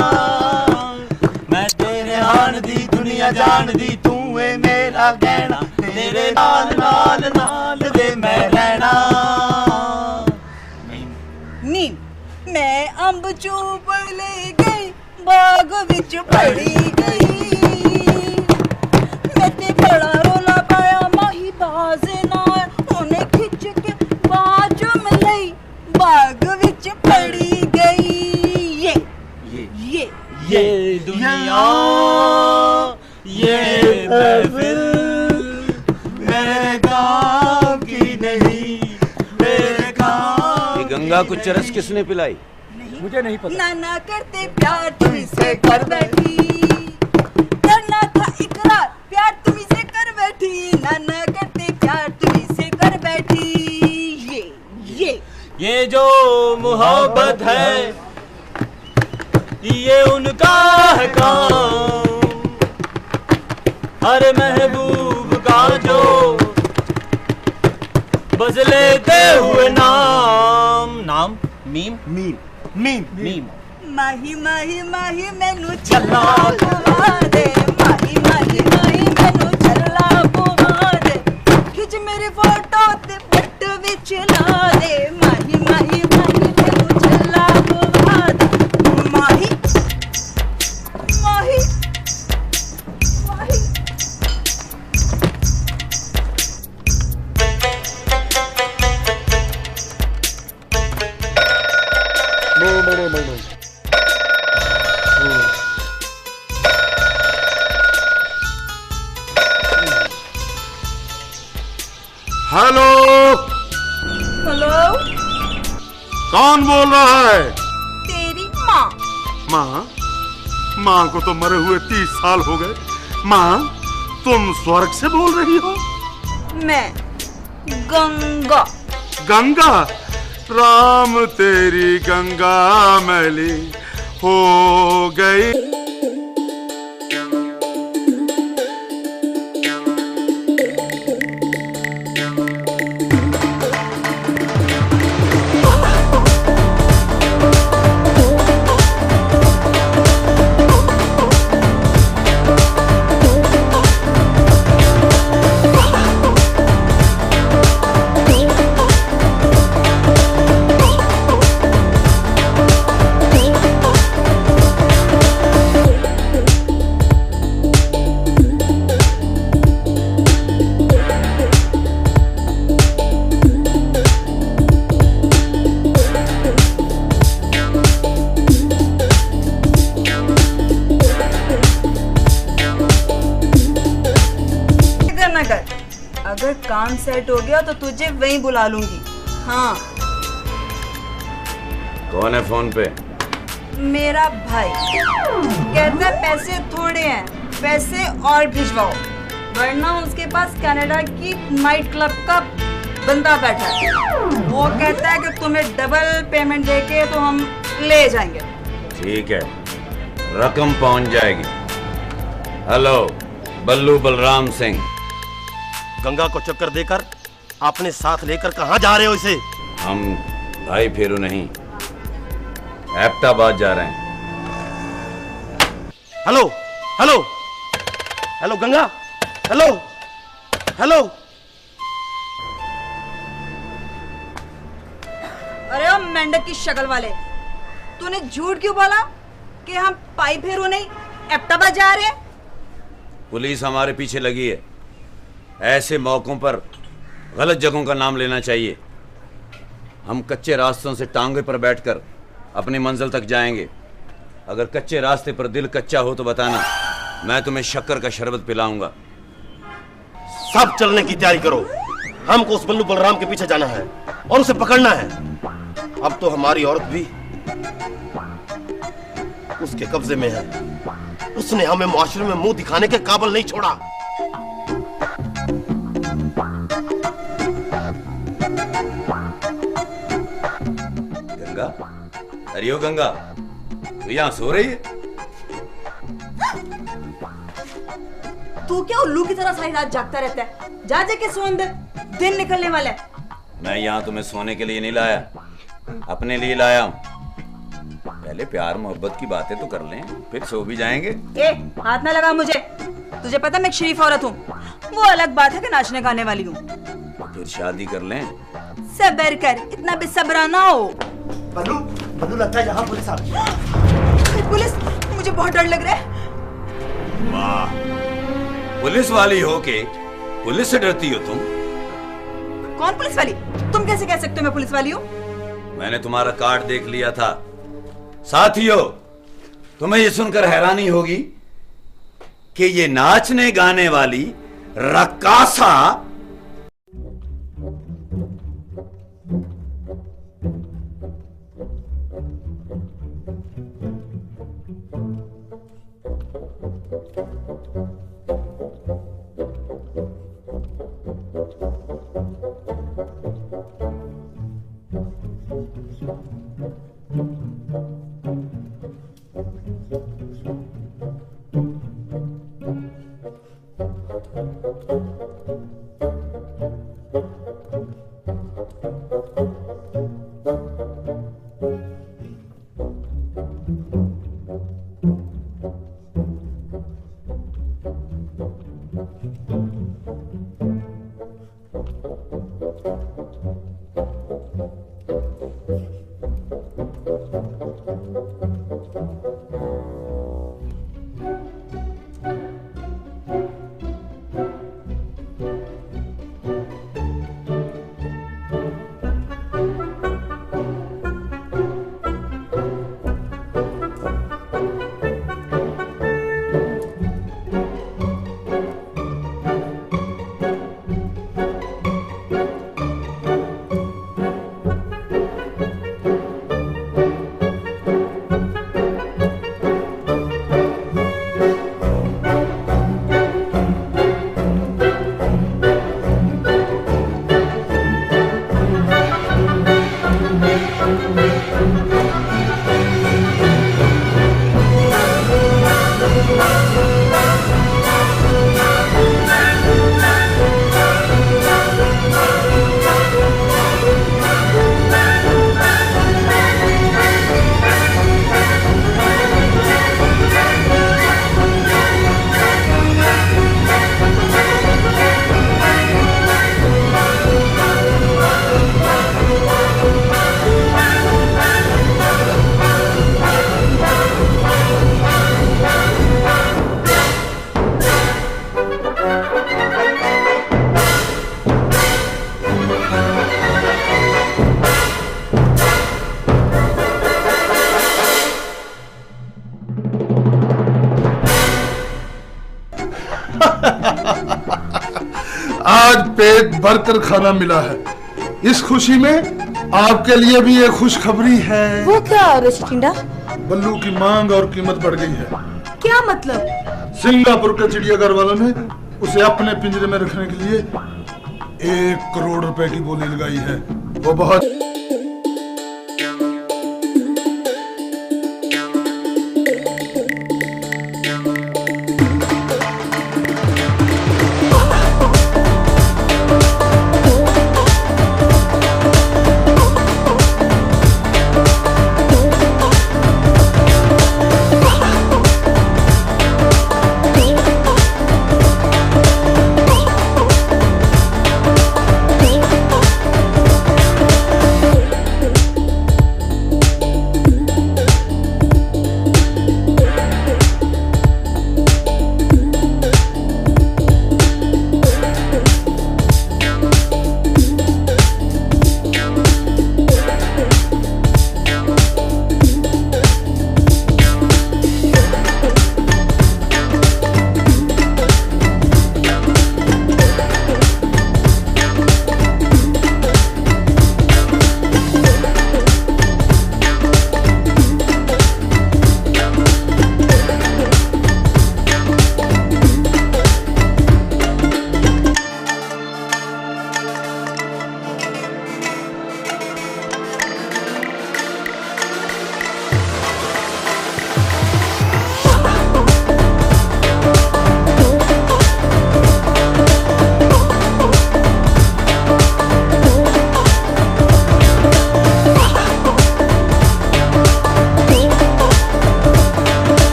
मैं तेरे हान दी दुनिया जान दी, तू है मेरा गहना। तेरे नाल नाल नाल वे मैं रहना। नीम मैं अंब चूप ले गई, बाग विच पड़ी गई। मैं ते बड़ा रोला पाया, माही बाज ना उन्हें खिंच के बाज मिलई, बाग विच पड़ी गई। ये दुनिया, ये महफिल मेरे काम की नहीं, मेरे काम। ये गंगा को चरस किसने पिलाई? मुझे नहीं पता। नाना करते प्यार तुम से कर बैठी, करना था इकरार प्यार तुम से कर बैठी। नाना करते प्यार तुम से कर बैठी। ये जो मोहब्बत है ये उनका है काम, हर महबूब का जो बस लेते हुए नाम। नाम मीम मीम मीम मीम। माही माही माही मैनू चला बुआ दे, माही माही माही मैनू चला बुआ दे। खिच मेरी फोटो ते पट विच ला दे, माही माही माही मैनू चला बुआ दे। माही माही माही। No. हेलो हेलो, कौन बोल रहा है? तेरी माँ। माँ को तो मरे हुए 30 साल हो गए। माँ, तुम स्वर्ग से बोल रही हो? मैं गंगा। गंगा? राम तेरी गंगा मैली हो गई। अगर काम सेट हो गया तो तुझे वहीं बुला लूंगी। हाँ। कौन है फोन पे? मेरा भाई कहता है पैसे थोड़े हैं, पैसे और भिजवाओ, वरना उसके पास कनाडा की नाइट क्लब का बंदा बैठा है। वो कहता है कि तुम्हें डबल पेमेंट देके तो हम ले जाएंगे। ठीक है, रकम पहुंच जाएगी। हेलो, बल्लू बलराम सिंह। गंगा को चक्कर देकर आपने साथ लेकर कहां जा रहे हो इसे? हम भाई फेरू नहीं, एबटाबाद जा रहे हैं। Hello hello hello Ganga, hello hello. अरे ओ मेंढक की शक्ल वाले, तूने झूठ क्यों बोला कि हम पाई फेरू नहीं एबटाबाद जा रहे हैं? पुलिस हमारे पीछे लगी है। ऐसे मौकों पर गलत जगहों का नाम लेना चाहिए। हम कच्चे रास्तों से टांगे पर बैठकर अपनी मंजिल तक जाएंगे। अगर कच्चे रास्ते पर दिल कच्चा हो तो बताना, मैं तुम्हें शक्कर का शरबत पिलाऊंगा। सब चलने की तैयारी करो, हमको उस बल्लू बलराम के पीछे जाना है और उसे पकड़ना है। अब तो हमारी औरत भी उसके कब्जे में है। उसने हमें मुआशरे में मुंह दिखाने के काबिल नहीं छोड़ा। गंगा, अरे ओ गंगा, तू यहां सो रही है? तू क्या उल्लू की तरह सारी रात जागता रहता है? जा जाके सो अंदर, दिन निकलने वाला है। मैं यहाँ तुम्हें सोने के लिए नहीं लाया, अपने लिए लाया हूँ। पहले प्यार मोहब्बत की बातें तो कर लें, फिर सो भी जाएंगे। ए, हाथ ना लगा मुझे। तुझे पता मैं एक शरीफ औरत हूँ। वो अलग बात है कि नाचने गाने वाली हूँ। तो फिर शादी कर लें। सब्र कर, इतना बेसब्रा ना हो। बल्लू, बल्लू लगता है यहाँ पुलिस आ गई। पुलिस? मुझे बहुत डर लग रहा है। वाह, पुलिस वाली हो के पुलिस से डरती हो तुम? कौन पुलिस वाली? तुम कैसे कह सकते हो मैं पुलिस वाली हूँ? मैंने तुम्हारा कार्ड देख लिया था। साथियों, तुम्हें यह सुनकर हैरानी होगी कि ये नाचने गाने वाली रक्कासा आज पेट भरकर खाना मिला है। इस खुशी में आपके लिए भी एक खुशखबरी है। वो क्या रचिंडा? बल्लू की मांग और कीमत बढ़ गई है। क्या मतलब? सिंगापुर के चिड़ियाघर वालों ने उसे अपने पिंजरे में रखने के लिए 1 करोड़ रुपए की बोली लगाई है। वो बहुत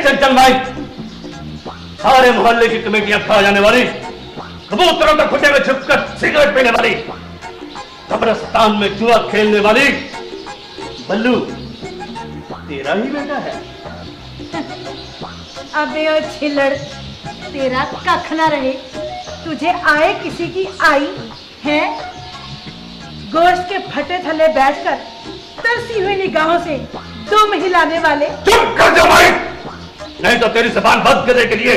चंचल भाई, सारे मोहल्ले की कमेटियां खा जाने वाली, कबूतरों के खुटे में छुपकर सिगरेट पीने वाली, कब्रिस्तान में जुआ खेलने वाली, बल्लू तेरा ही बेटा है। अबे ओ छिल्लड़, तेरा कख ना रहे, तुझे आए किसी की आई है? गोश्त के फटे थले बैठकर तरसी हुई निगाहों से दुम हिलाने वाले। चुप कर जा भाई, नहीं तो तेरी जुबान बंद करने के लिए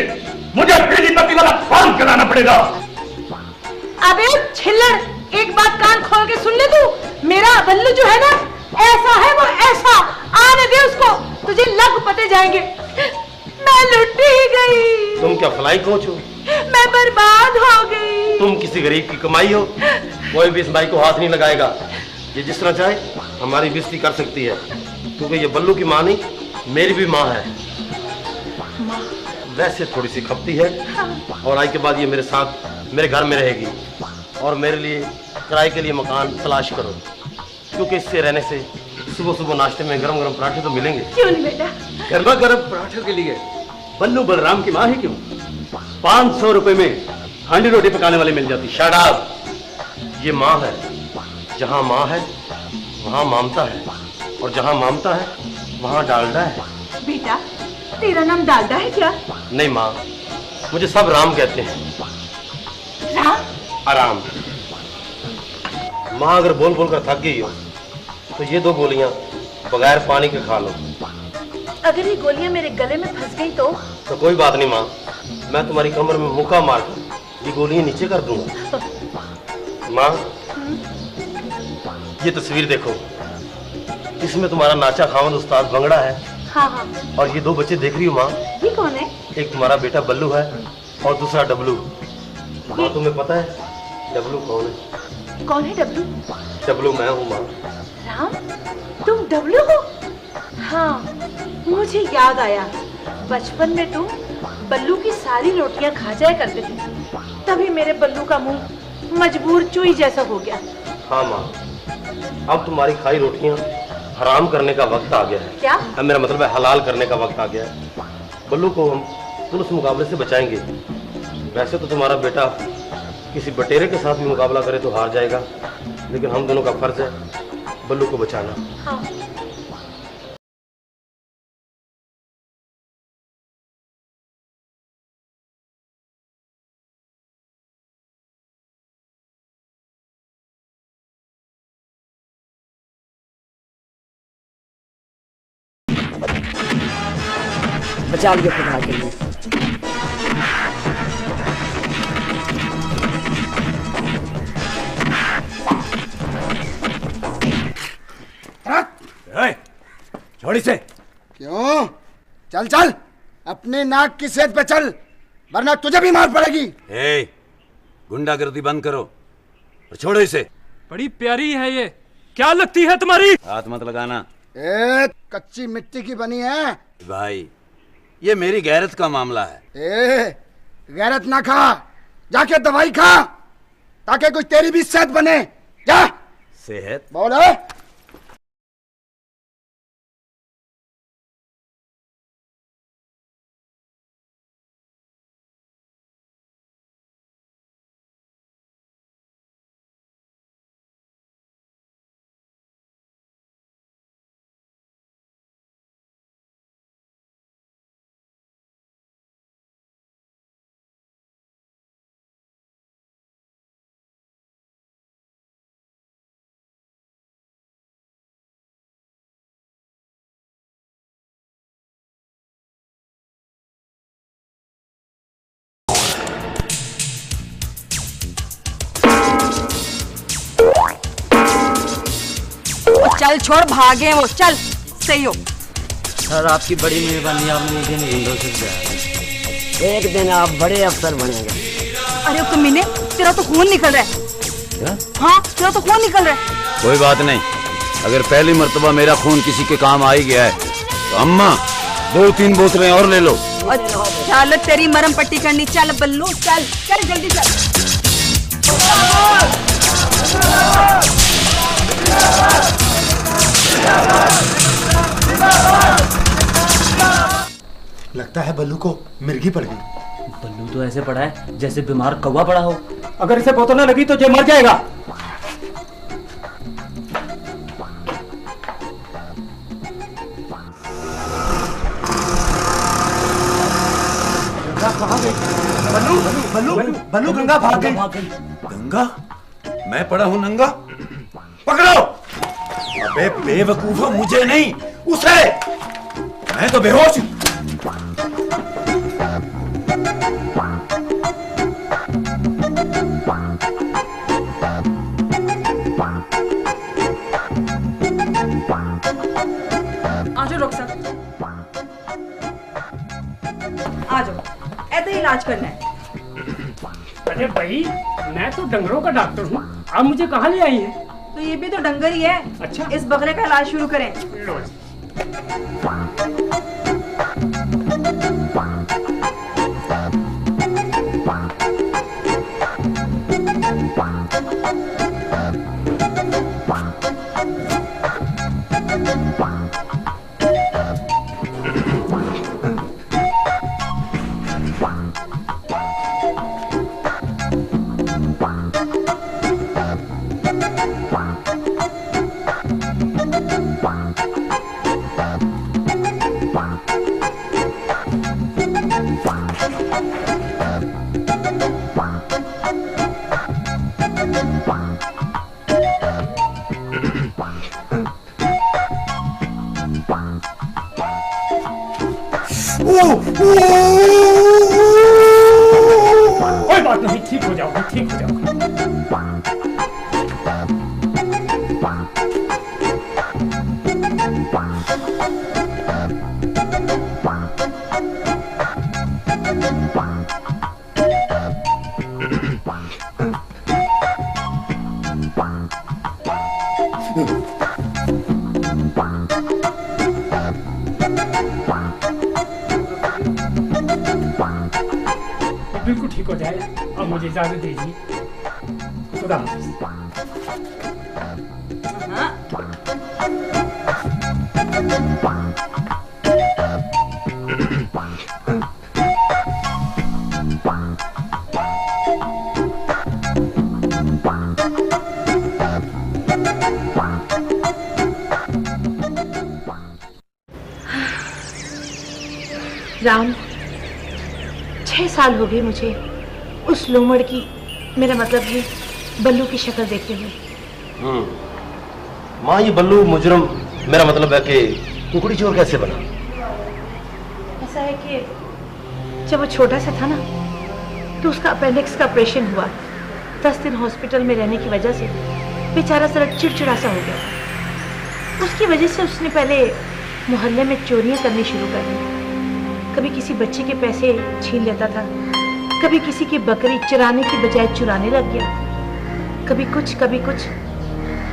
मुझे पीली पत्ती वाला फोन कराना पड़ेगा। अबे छिल्लड़, एक बात कान खोल के सुन ले तू। मेरा बल्लू जो है ना, ऐसा है वो ऐसा। आने दे उसको, तुझे लग पते जाएंगे। मैं लुट ही गई। तुम क्या फ्लाई कोच हो? मैं बर्बाद हो गई। तुम किसी गरीब की कमाई हो। कोई भी इस भाई को हाथ नहीं लगाएगा। ये जिस तरह चाहे हमारी बेइज्जती कर सकती है, क्योंकि ये बल्लू की माँ नहीं, मेरी भी माँ है। वैसे थोड़ी सी खपती है, और आज के बाद ये मेरे साथ मेरे घर में रहेगी। और मेरे लिए किराए के लिए मकान तलाश करो, क्योंकि इससे रहने से सुबह सुबह नाश्ते में गरम गरम पराठे तो मिलेंगे। क्यों नहीं बेटा? गर्मा गर्म पराठे के लिए बल्लू बलराम की माँ ही क्यों? 500 रुपए में हांडी रोटी पकाने वाली मिल जाती। Shut up! ये माँ है। जहाँ माँ है वहाँ ममता है, और जहाँ ममता है वहाँ डालडा है। बेटा, तेरा नाम डालडा है क्या? नहीं माँ, मुझे सब राम कहते हैं। राम? आराम। माँ अगर बोल बोल कर थक गई हो तो ये 2 गोलियां बगैर पानी के खा लो। अगर ये गोलियां मेरे गले में फंस गई तो कोई बात नहीं माँ, मैं तुम्हारी कमर में मुक्का मारकर ये गोलियां नीचे कर दूंगा। माँ, ये तस्वीर देखो, इसमें तुम्हारा नाचा खावंद उस्ताद भंगड़ा है। हाँ हाँ। और ये 2 बच्चे देख रही हो माँ? ये कौन है? एक तुम्हारा बेटा बल्लू है और दूसरा डब्लू। माँ, तुम्हें पता है डब्लू कौन है? कौन है डब्लू? डब्लू मैं हूँ माँ। राम, तुम डब्लू हो? हाँ, मुझे याद आया। बचपन में तुम बल्लू की सारी रोटियां खा जाया करते थे, तभी मेरे बल्लू का मुंह मजबूर चुई जैसा हो गया। हाँ माँ, अब तुम्हारी खाई रोटियां हराम करने का वक्त आ गया है। क्या? अब मेरा मतलब है हलाल करने का वक्त आ गया है। बल्लू को हम पुलिस मुकाबले से बचाएंगे। वैसे तो तुम्हारा बेटा किसी बटेरे के साथ भी मुकाबला करे तो हार जाएगा, लेकिन हम दोनों का फर्ज है बल्लू को बचाना। हाँ। बचा लिया खुदा के लिए। छोड़ इसे। क्यों? चल चल, अपने नाक की सेहत पे चल, वरना तुझे भी मार पड़ेगी। ए, गुंडागर्दी बंद करो और छोड़ो इसे। बड़ी प्यारी है ये, क्या लगती है तुम्हारी? हाथ मत लगाना। ए, कच्ची मिट्टी की बनी है। भाई, ये मेरी गैरत का मामला है। ए, गैरत ना खा, जाके दवाई खा, ताकि कुछ तेरी भी सेहत बने। जा। सेहत? बोलो। चल छोड़, भागे वो, चल। सही हो सर, आपकी बड़ी मेहरबानी, आपने मुझे नींदों से जाया। एक दिन आप बड़े अफसर बनेंगे। अरे कमीने, तेरा तो खून निकल रहा है। क्या? हाँ, तेरा तो खून निकल रहा है। कोई बात नहीं, अगर पहली मर्तबा मेरा खून किसी के काम आ ही गया है तो अम्मा 2-3 बोतलें और ले लो। चल, तेरी मरम पट्टी करनी। चल बल्लू, चल चल जल्दी चल। लगता है बल्लू को मिर्गी पड़ गई। बल्लू तो ऐसे पड़ा है जैसे बीमार कौवा पड़ा हो। अगर इसे बोतल न लगी तो ये मर जाएगा। कहाँ गई? बल्लू, बल्लू बल्लू गंगा भाग गई। गंगा? मैं पड़ा हूं नंगा? पकड़ो। अबे बेवकूफो, मुझे नहीं उसे, मैं तो बेहोश। आ जाओ डॉक्टर साहब, आ जाओ, ऐसे ही इलाज करना है। अरे भाई, मैं तो डंगरों का डॉक्टर हूँ, आप मुझे कहाँ ले आई हैं? तो ये भी तो डंगर ही है। अच्छा, इस बकरे का इलाज शुरू करें। कोई बात नहीं, ठीक हो जाओगे, ठीक हो जाओगे। बिल्कुल ठीक हो जाएगा। अब मुझे इजाजत दीजिए। खुदा हाफिज। राम, 6 साल हो गए मुझे उस लोमड़ की, मेरा मतलब है बल्लू की शक्ल देखते हुए। माँ, ये बल्लू मुजरम, मेरा मतलब है कि कुकड़ी चोर कैसे बना? ऐसा है कि जब वो छोटा सा था ना, तो उसका अपेंडिक्स का ऑपरेशन हुआ। 10 दिन हॉस्पिटल में रहने की वजह से बेचारा जरा चिड़चिड़ा सा हो गया। उसकी वजह से उसने पहले मोहल्ले में चोरियां करनी शुरू कर दी। कभी किसी बच्चे के पैसे छीन लेता था, कभी किसी की बकरी चराने की बजाय चुराने लग गया, कभी कुछ कभी कुछ।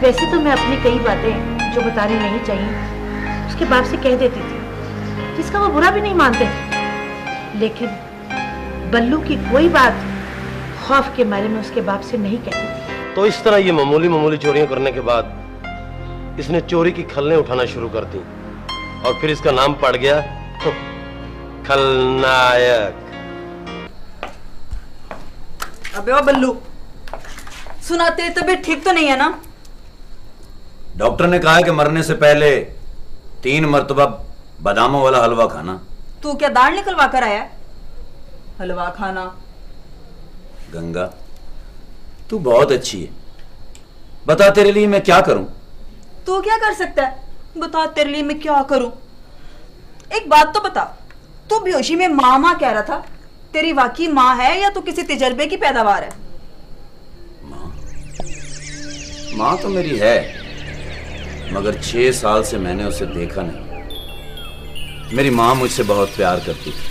वैसे तो मैं अपनी कई बातें जो बतानी नहीं चाहिए उसके बाप से कह देती थी, जिसका वो बुरा भी नहीं मानते थे। लेकिन बल्लू की कोई बात खौफ के मारे में उसके बाप से नहीं कहती थी। तो इस तरह ये मामूली मामूली चोरियां करने के बाद इसने चोरी की खलने उठाना शुरू कर दी, और फिर इसका नाम पड़ गया खलनायक। अबे ओ बल्लू, सुना तेरी तबीयत ठीक तो नहीं है ना? डॉक्टर ने कहा है कि मरने से पहले 3 मरतबा बादामों वाला हलवा खाना। तू क्या दाढ़ निकलवा कर आया? हलवा खाना? गंगा, तू बहुत अच्छी है, बता तेरे लिए मैं क्या करूं? तू क्या कर सकता है? बता तेरे लिए मैं क्या करूं? एक बात तो बता, तू बेहोशी में माँ माँ कह रहा था, तेरी वाकई माँ है या तू किसी तजर्बे की पैदावार है? माँ तो मेरी है, मगर 6 साल से मैंने उसे देखा नहीं। मेरी माँ मुझसे बहुत प्यार करती थी,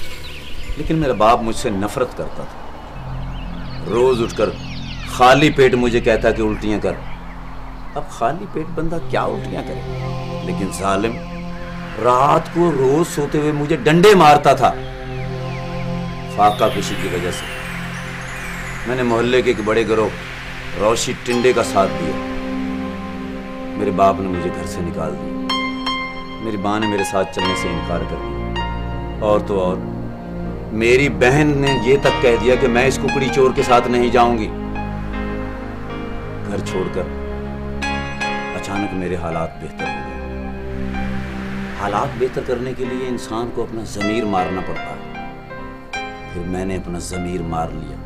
लेकिन मेरा बाप मुझसे नफरत करता था। रोज उठकर खाली पेट मुझे कहता कि उल्टियां कर। अब खाली पेट बंदा क्या उल्टियां करे, लेकिन जालिम रात को रोज सोते हुए मुझे डंडे मारता था। फाका किसी की वजह से मैंने मोहल्ले के एक बड़े गिरोह रोशी टिंडे का साथ दिया। मेरे बाप ने मुझे घर से निकाल दिया, मेरी माँ ने मेरे साथ चलने से इनकार कर दिया, और तो और मेरी बहन ने यह तक कह दिया कि मैं इस कुकड़ी चोर के साथ नहीं जाऊंगी। घर छोड़कर अचानक मेरे हालात बेहतर हो गए। हालात बेहतर करने के लिए इंसान को अपना ज़मीर मारना पड़ता है। फिर मैंने अपना ज़मीर मार लिया,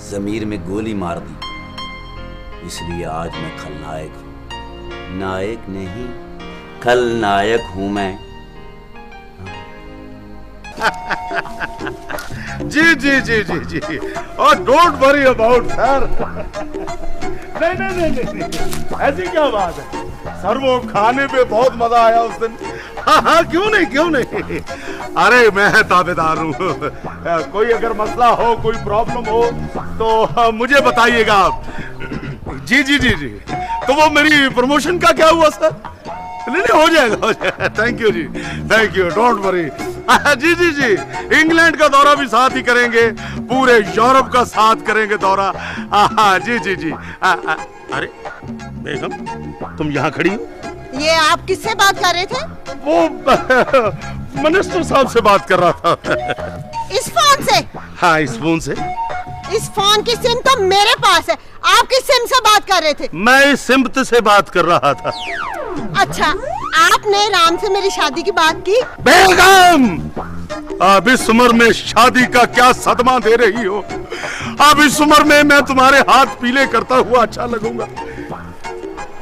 ज़मीर में गोली मार दी। इसलिए आज मैं खलनायक हूँ, नायक नहीं, खलनायक हूँ मैं। जी जी जी जी जी, और डोंट वरी अबाउट सर। नहीं, ऐसी क्या बात है सर, वो खाने पे बहुत मजा आया उस दिन। हाँ, क्यों नहीं। अरे मैं ताबेदार हूँ, कोई अगर मसला हो, कोई प्रॉब्लम हो तो मुझे बताइएगा आप। जी, तो वो मेरी प्रमोशन का क्या हुआ सर? नहीं, हो जाएगा। थैंक यू जी, थैंक यू, डोंट वरी। जी, इंग्लैंड का दौरा भी साथ ही करेंगे, पूरे यूरोप का साथ करेंगे दौरा। जी। अरे बेगम, तुम यहाँ खड़ी हो? ये आप किससे बात कर रहे थे? वो मिनिस्टर साहब से बात कर रहा था। इस फोन से? हाँ, इस फोन से। इस फोन की सिम तो मेरे पास है, आप किस सिम से बात कर रहे थे? मैं इस सिम्त से बात कर रहा था। अच्छा, आपने राम से मेरी शादी की बात की? बेगम, अब इस उम्र में शादी का क्या सदमा दे रही हो? अब इस उम्र में मैं तुम्हारे हाथ पीले करता हुआ अच्छा लगूंगा?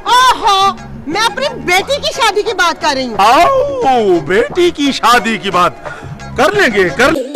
ओहो, मैं अपनी बेटी की शादी की बात कर रही हूँ। आओ, बेटी की शादी की बात कर लेंगे, कर।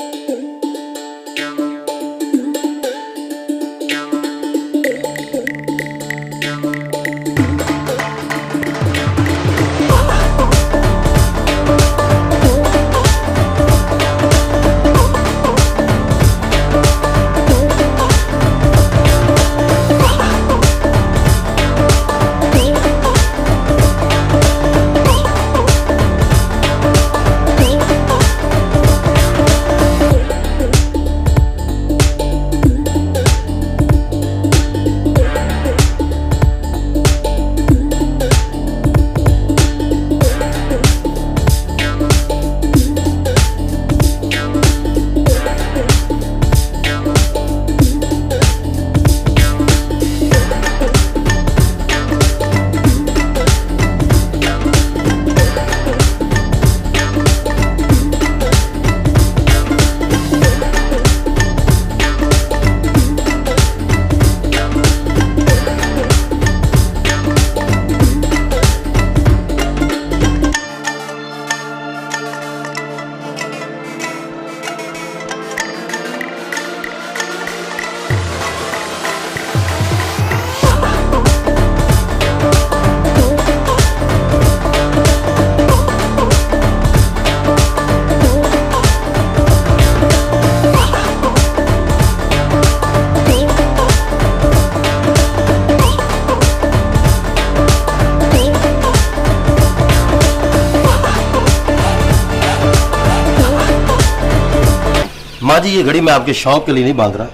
माँ जी, ये घड़ी मैं आपके शौक के लिए नहीं बांध रहा।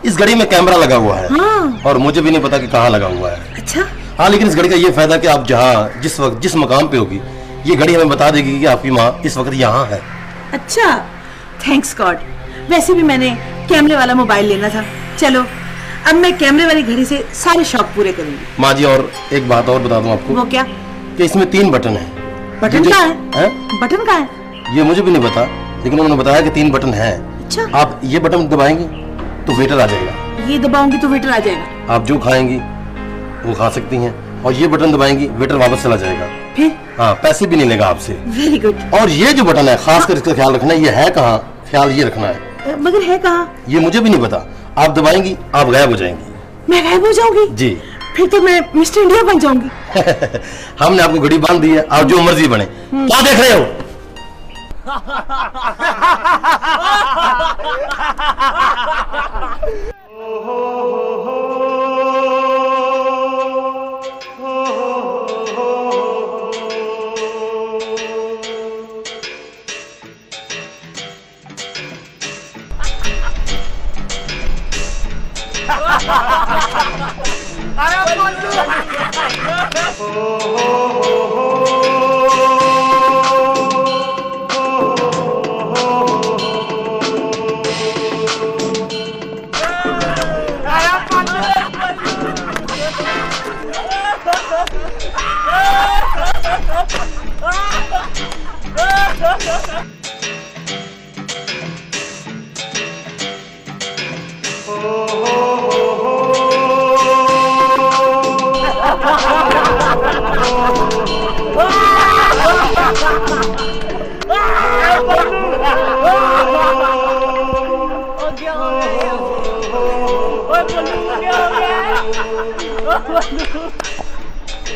इस घड़ी में कैमरा लगा हुआ है। हाँ। और मुझे भी नहीं पता कि कहाँ लगा हुआ है। अच्छा। हाँ, लेकिन इस घड़ी का ये फायदा कि आप जहाँ जिस वक्त जिस मकाम पे होगी, ये घड़ी हमें बता देगी कि आपकी माँ इस वक्त यहाँ है। अच्छा, थैंक्स गॉड। वैसे भी मैंने कैमरे वाला मोबाइल लेना था। चलो, अब मैं कैमरे वाली घड़ी से सारे शौक पूरे करूंगी। माँ जी, और एक बात और बता दूं आपको। वो क्या? कि इसमें 3 बटन है। बटन कहाँ है? बटन कहाँ है? ये मुझे भी नहीं पता, लेकिन उन्होंने बताया कि 3 बटन है। अच्छा। आप ये बटन दबाएंगे तो वेटर आ जाएगा, ये दबाऊंगी तो वेटर आ जाएगा। आप जो खाएंगी वो खा सकती हैं, और ये बटन दबाएंगी वेटर वापस चला जाएगा। फिर? हाँ, पैसे भी नहीं लेगा आपसे। Very good. और ये जो बटन है, खास कर इसका ख्याल रखना है, ये है कहाँ, ख्याल ये रखना है। मगर है कहाँ? ये मुझे भी नहीं पता। आप दबाएंगी, आप गायब हो जाएंगी। मैं गायब हो जाऊंगी? जी। फिर तो मैं मिस्टर इंडिया बन जाऊंगी। हमने आपको घड़ी बांध दी है, आप जो मर्जी बने। क्या देख रहे हो?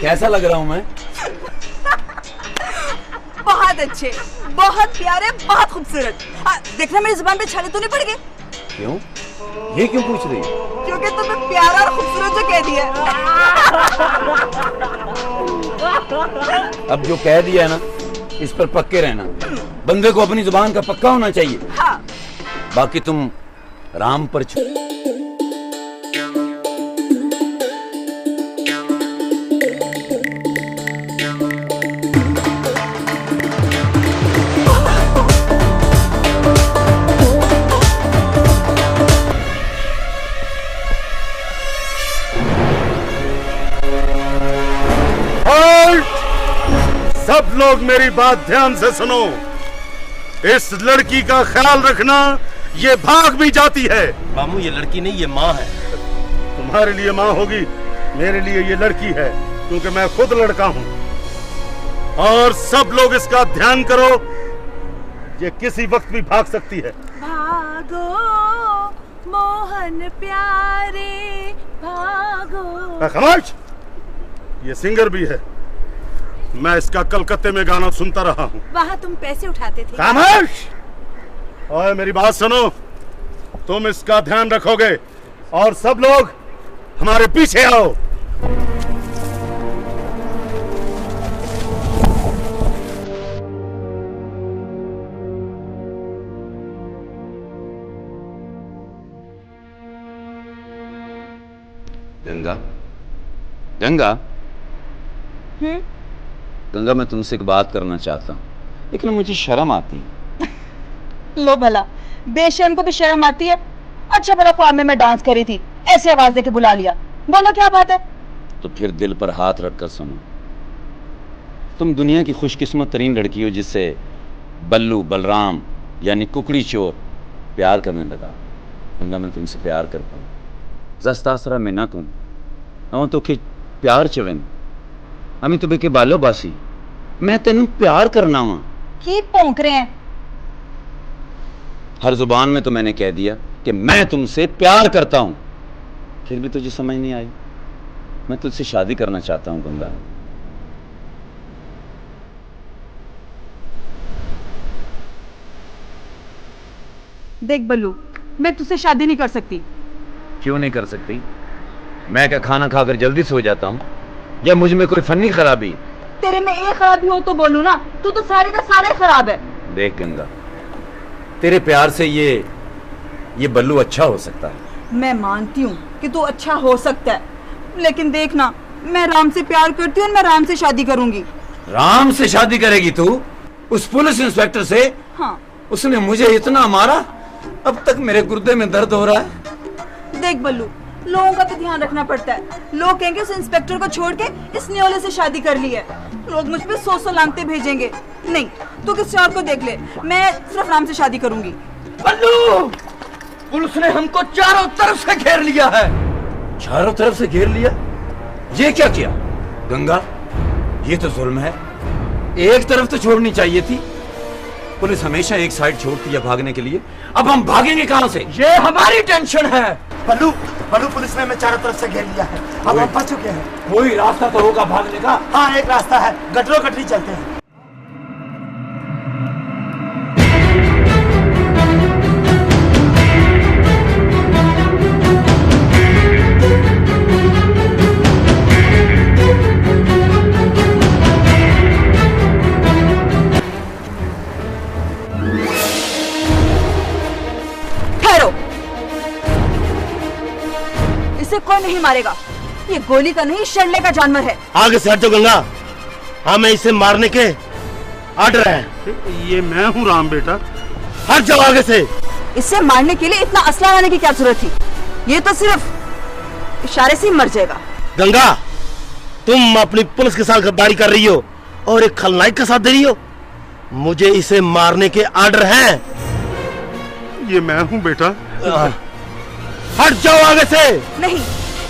कैसा लग रहा हूँ मैं? बहुत अच्छे, बहुत प्यारे, बहुत खूबसूरत। देखना मेरी जुबान पे छाले तो नहीं पड़ गए? क्यों? ये क्यों पूछ रही? क्योंकि तुम्हें प्यारा और खूबसूरत जो कह दिया। अब जो कह दिया है ना, इस पर पक्के रहना। बंदे को अपनी जुबान का पक्का होना चाहिए। हाँ। बाकी तुम राम पर सब लोग मेरी बात ध्यान से सुनो। इस लड़की का ख्याल रखना, ये भाग भी जाती है। मामू ये लड़की नहीं, ये माँ है। तुम्हारे लिए माँ होगी, मेरे लिए ये लड़की है, क्योंकि मैं खुद लड़का हूँ। और सब लोग इसका ध्यान करो, ये किसी वक्त भी भाग सकती है। भागो मोहन प्यारे भागो। खामोश! ये सिंगर भी है, मैं इसका कलकत्ते में गाना सुनता रहा हूँ। वहाँ तुम पैसे उठाते थे। खामोश! और मेरी बात सुनो, तुम इसका ध्यान रखोगे और सब लोग हमारे पीछे आओ। गंगा, गंगा, गंगा, मैं तुमसे एक बात करना चाहता हूँ, लेकिन मुझे शर्म आती है। लो भला, बेशर्म को भी शर्म आती है। अच्छा भला ख्वाब में मैं डांस करी थी, ऐसे आवाज देके बुला लिया। बोलो क्या बात है? तो फिर दिल पर हाथ रखकर सुनो। तुम दुनिया की खुशकिस्मत तरीन लड़की हो जिससे बल्लू बलराम यानी कुकड़ी चोर प्यार करने लगा। गंगा, मैं तुमसे प्यार करता हूँ। जस्तासरा में ना तुम तो कि प्यार चवें हमें तो बेके बालो बासी, मैं तेन प्यार करना वा। की भौंक रहे हैं? हर जुबान में तो मैंने कह दिया कि मैं तुमसे प्यार करता हूं, फिर भी तुझे समझ नहीं आई। मैं तुझसे शादी करना चाहता हूं गंगा। देख बल्लू, मैं तुझसे शादी नहीं कर सकती। क्यों नहीं कर सकती? मैं क्या खाना खाकर जल्दी सो जाता हूं या मुझ में कोई फनी खराबी? तेरे में एक खराबी हो तो बोलू ना, तू तो सारे का सारा खराब है। देख गंगा, तेरे प्यार से ये बल्लू अच्छा हो सकता है। मैं मानती हूँ कि तू अच्छा हो सकता है, लेकिन देखना, मैं राम से प्यार करती हूँ और मैं राम से शादी करूंगी। राम से शादी करेगी तू? उस पुलिस इंस्पेक्टर से? हाँ। उसने मुझे इतना मारा, अब तक मेरे गुर्दे में दर्द हो रहा है। देख बल्लू, लोगों का तो ध्यान रखना पड़ता है। लोग कहेंगे उस इंस्पेक्टर को छोड़ के इस न्योले से शादी कर ली है। लोग मुझ पे 100 लांगते भेजेंगे। नहीं, तू किसी और को देख ले, मैं सिर्फ राम से शादी करूंगी। बल्लू, पुलिस ने हमको चारों तरफ से घेर लिया है। चारों तरफ से घेर लिया? ये क्या किया? गंगा, ये तो जुल्म है। एक तरफ तो छोड़नी चाहिए थी। पुलिस हमेशा एक साइड छोड़ती है भागने के लिए। अब हम भागेंगे कहां से? ये हमारी टेंशन है। बल्लू, पुलिस ने हमें चारों तरफ से घेर लिया है। अब हम फंस चुके हैं। कोई रास्ता तो होगा भागने का? हाँ, एक रास्ता है, गटरो गटरी चलते हैं। इसे कोई नहीं मारेगा। ये गोली का नहीं, शरले का जानवर है। आगे से हट जाओ गंगा, हमें इसे मारने के आर्डर है। ये मैं हूँ राम बेटा। हट जाओ आगे से। इसे मारने के लिए इतना असला लाने की क्या जरूरत थी? ये तो सिर्फ इशारे से ही मर जाएगा। गंगा, तुम अपनी पुलिस के साथ गद्दारी कर रही हो और एक खलनायक का साथ दे रही हो। मुझे इसे मारने के आर्डर हैं। ये मैं हूँ बेटा। हट जाओ आगे से। नहीं,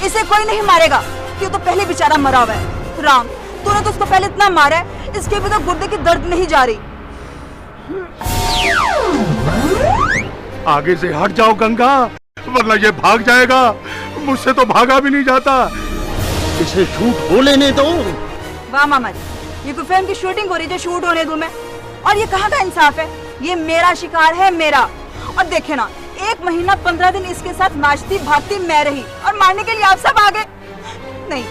इसे कोई नहीं मारेगा। ये तो पहले बेचारा मरा हुआ है। राम, तूने तो उसको पहले इतना मारा है, इसके भी तो गुर्दे की दर्द नहीं जा रही। आगे से हट जाओ गंगा, वरना ये भाग जाएगा मुझसे तो भागा भी नहीं जाता। इसे शूट हो लेने दो। वाह मामा जी, ये कोई फिल्म की शूटिंग हो रही है जो शूट होने दूं मैं? और ये कहाँ का इंसाफ है? ये मेरा शिकार है, मेरा। और देखे ना, 1 महीना 15 दिन इसके साथ नाचती भागती मैं रही, और मारने के लिए आप सब आ गए। नहीं,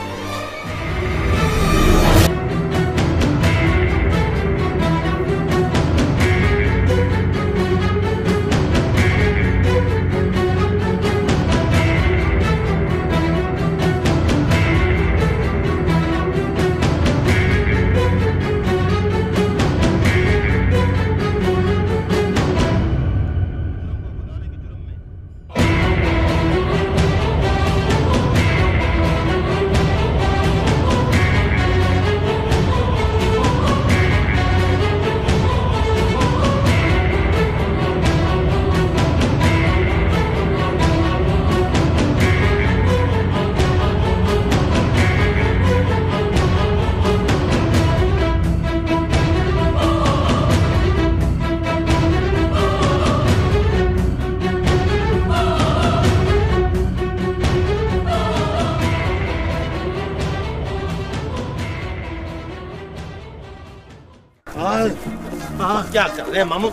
क्या कर रहे हैं मामू?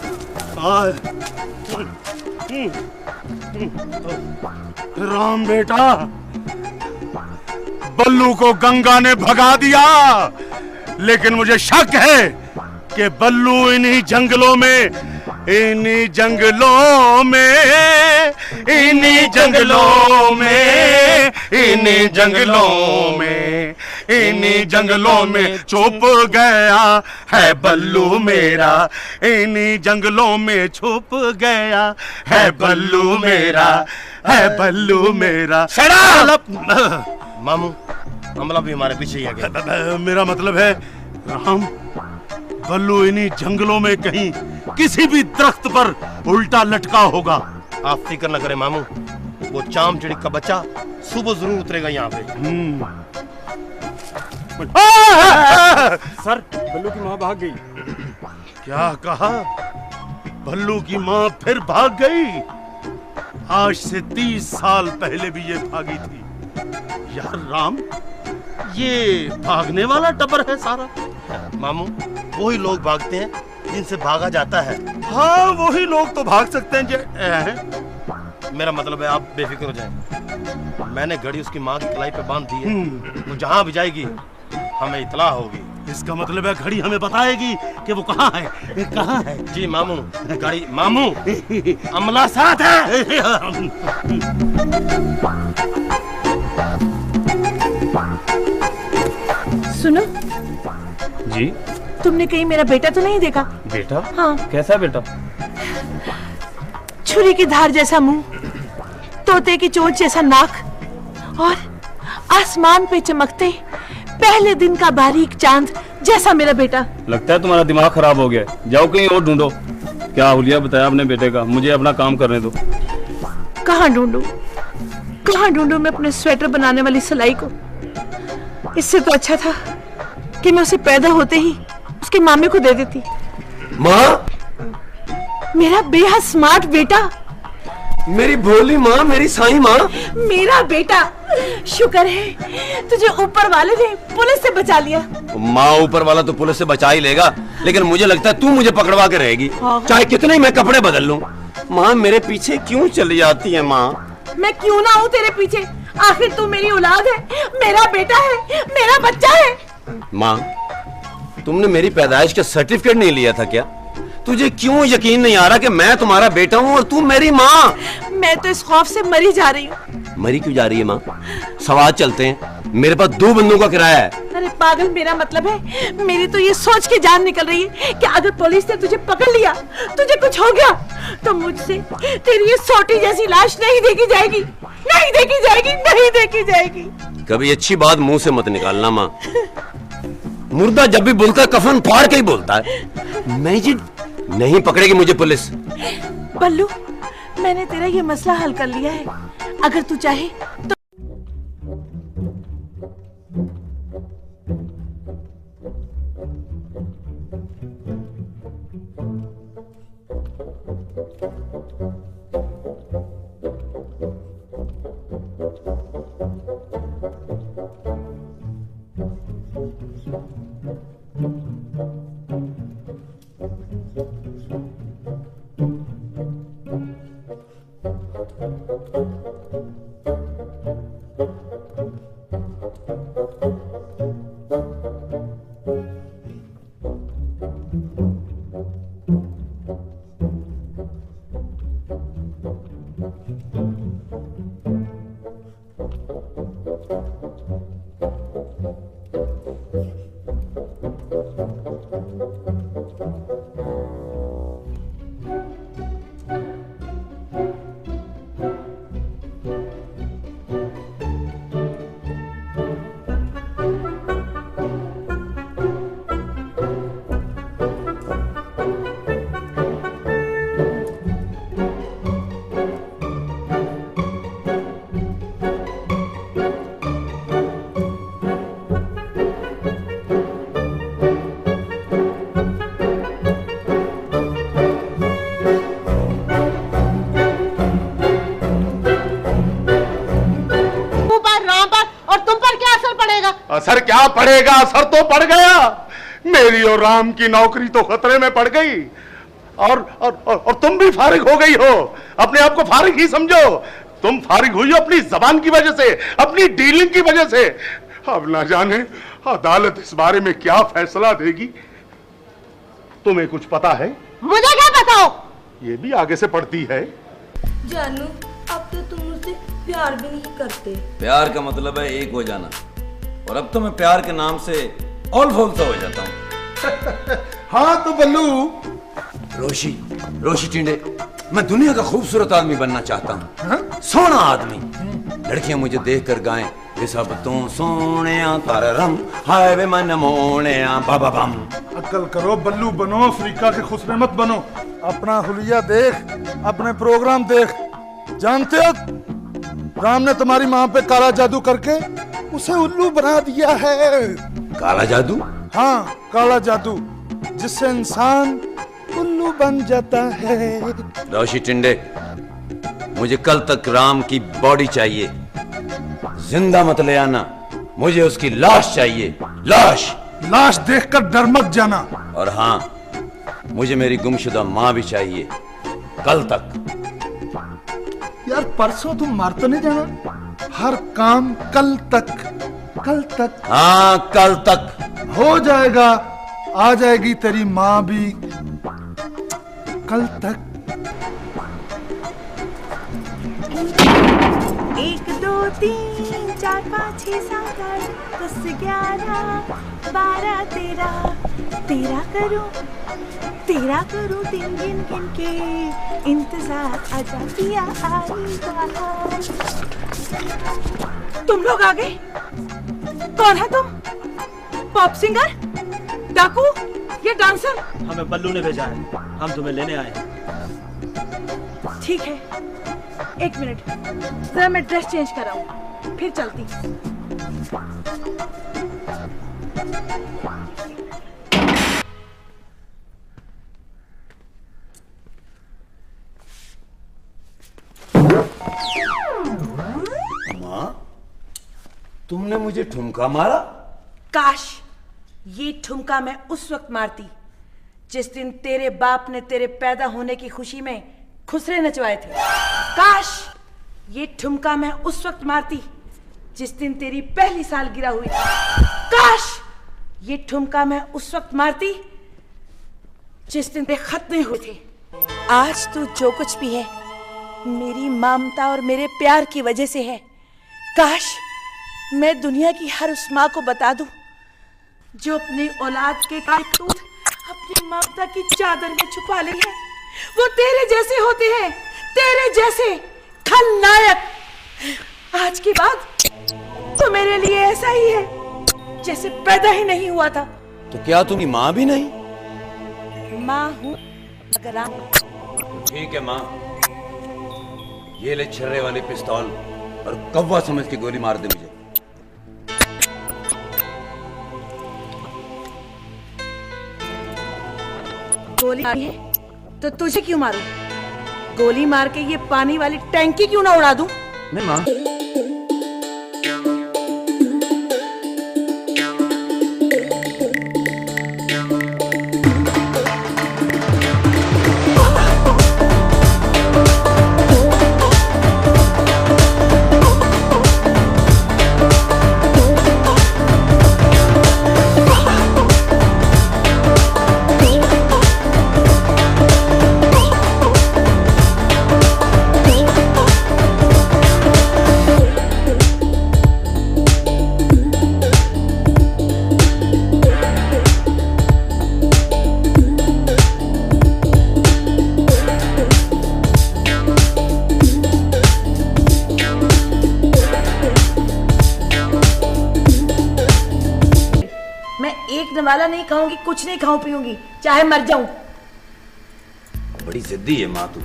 राम बेटा, बल्लू को गंगा ने भगा दिया, लेकिन मुझे शक है कि बल्लू इन्हीं जंगलों में इन्हीं जंगलों में इन्हीं जंगलों में इन्हीं जंगलों में इन्हीं जंगलों में छुप गया है बल्लू मेरा, इन्हीं जंगलों में छुप गया है बल्लू मेरा, है बल्लू मेरा। मामू, हमला भी हमारे पीछे ही आ गया। मेरा मतलब है राम, बल्लू इन्हीं जंगलों में कहीं किसी भी दरख्त पर उल्टा लटका होगा। आप फिक्र न करें मामू, वो चाम चिड़ी का बच्चा सुबह जरूर उतरेगा यहाँ पे। सर, बल्लू की माँ भाग गई। क्या कहा? बल्लू की माँ फिर भाग गई? आज से 30 साल पहले भी ये भागी थी। यार राम, ये भागने वाला टबर है सारा। मामू, वही लोग भागते हैं जिनसे भागा जाता है। हाँ, वही लोग तो भाग सकते हैं। मेरा मतलब है आप बेफिक्र हो जाएं। मैंने घड़ी उसकी माँ की कलाई पे बांध दी है। वो जहाँ भी जाएगी हमें इतला होगी। इसका मतलब है घड़ी हमें बताएगी कि वो कहाँ है, कहाँ है। जी मामू, घड़ी मामू, अमला साथ है। सुनो जी, तुमने कहीं मेरा बेटा तो नहीं देखा? बेटा? हाँ। कैसा बेटा? छुरी की धार जैसा मुंह, तोते की चोंच जैसा नाक, और आसमान पे चमकते पहले दिन का बारीक चांद जैसा मेरा बेटा। लगता है तुम्हारा दिमाग खराब हो गया। जाओ कहीं और ढूंढो। क्या हुलिया बताया अपने बेटे का? मुझे अपना काम करने दो। कहाँ ढूंढूं? कहाँ ढूंढूं मैं अपने स्वेटर बनाने वाली सिलाई को? इससे तो अच्छा था कि मैं उसे पैदा होते ही उसके मामे को दे देती। माँ, मेरा बेहद स्मार्ट बेटा, मेरी भोली माँ, मेरी साईं माँ, मेरा बेटा। शुक्र है तुझे ऊपर वाले ने पुलिस से बचा लिया। माँ, ऊपर वाला तो पुलिस से बचा ही लेगा, लेकिन मुझे लगता है तू मुझे पकड़वा के रहेगी, चाहे कितने ही मैं कपड़े बदल लूं। माँ, मेरे पीछे क्यों चली जाती है माँ? मैं क्यों ना हूँ तेरे पीछे? आखिर तू मेरी औलाद है, मेरा बेटा है, मेरा बच्चा है। माँ, तुमने मेरी पैदाइश का सर्टिफिकेट नहीं लिया था क्या? तुझे क्यों यकीन नहीं आ रहा कि मैं तुम्हारा बेटा हूँ और तू मेरी माँ? मैं तो इस खौफ से मरी जा रही हूँ। मरी क्यों जा रही है माँ? सवाल चलते हैं, मेरे पास 2 बंदूक का किराया है। अरे पागल, मेरा मतलब है मेरी तो ये सोच के जान निकल रही है कि अगर पुलिस ने तुझे पकड़ लिया, तुझे कुछ हो गया, तो मुझसे तेरी ये सोटी जैसी लाश नहीं देखी जाएगी, नहीं देखी जाएगी, नहीं देखी जाएगी। कभी अच्छी बात मुंह से मत निकालना माँ। मुर्दा जब भी बोलता है कफन फाड़ के ही बोलता है। मैं जी नहीं पकड़ेगी मुझे पुलिस। बल्लू, मैंने तेरा ये मसला हल कर लिया है। अगर तू चाहे तो पड़ेगा, असर तो पड़ गया। मेरी और राम की नौकरी तो खतरे में पड़ गई और तुम भी फारिग हो गई हो। अपने आप को फारिग ही समझो। तुम फारिग हुई हो अपनी जबान की वजह से, अपनी डीलिंग की वजह से। अब ना जाने अदालत इस बारे में क्या फैसला देगी। तुम्हें कुछ पता है? मुझे क्या बताओ? ये भी आगे से पढ़ती है। जानू, अब तो तुम मुझसे प्यार भी नहीं करते। प्यार का मतलब है एक हो जाना, और अब तो मैं प्यार के नाम से ऑल फॉल सा हो जाता हूँ। हाँ तो बल्लू। रोशी टिंडे, मैं दुनिया का खूबसूरत आदमी बनना चाहता हूँ, सोना आदमी। लड़कियां मुझे देखकर गाएं, ये सब तो सोने ताररम हाय वे मन मोने बाबा बम। अक्ल करो बल्लू, बनो अफ्रीका के खुसरे मत बनो। अपना हुलिया देख, अपने प्रोग्राम देख। जानते हो राम ने तुम्हारी माँ पे काला जादू करके उसे उल्लू बना दिया है। काला जादू? हाँ, काला जादू, जिससे इंसान उल्लू बन जाता है। रोशी टिंडे, मुझे कल तक राम की बॉडी चाहिए, जिंदा मत ले आना। मुझे उसकी लाश चाहिए, लाश देखकर डर मत जाना। और हाँ, मुझे मेरी गुमशुदा माँ भी चाहिए, कल तक। यार परसों तुम मार तो नहीं जाना? हर काम कल तक। हाँ, कल तक हो जाएगा। आ जाएगी तेरी माँ भी कल तक। 1 2 3 4 5 6 7 8 10 11 12 13 करूं दिन गिन के इंतजार आजा पिया आएगा। तुम लोग आ गए? कौन है तुम? पॉप सिंगर, डाकू या डांसर? हमें बल्लू ने भेजा है, हम तुम्हें लेने आए हैं। ठीक है, 1 मिनट, जरा मैं ड्रेस चेंज कराऊं, फिर चलती। माँ, तुमने मुझे ठुमका मारा? काश ये ठुमका मैं उस वक्त मारती जिस दिन तेरे बाप ने तेरे पैदा होने की खुशी में खुसरे नचवाए थे। काश ये ठुमका मैं उस वक्त मारती जिस दिन तेरी पहली सालगिरह हुई थी। काश ये ठुमका मैं उस वक्त मारती जिस दिन तेरे खतने हुए थे। आज तू जो कुछ भी है मेरी ममता और मेरे प्यार की वजह से है। काश मैं दुनिया की हर उस माँ को बता दूं जो अपनी औलाद के करतूत अपनी ममता की चादर में छुपा ली है। वो तेरे जैसे होते हैं, तेरे जैसे खलनायक। आज के बाद तो मेरे लिए ऐसा ही है जैसे पैदा ही नहीं हुआ था। तो क्या तुम्हारी माँ भी नहीं? माँ हूँ अगर ठीक है माँ, ये ले छर्रे वाली पिस्तौल और कौवा समझ के गोली मार दे मुझे। गोली मारी है तो तुझे क्यों मारूं? गोली मार के ये पानी वाली टैंकी क्यों ना उड़ा दूं? नहीं माँ, वाला नहीं खाऊंगी, कुछ नहीं खाऊं पीऊंगी, चाहे मर जाऊं। बड़ी जिद्दी है माँ तू।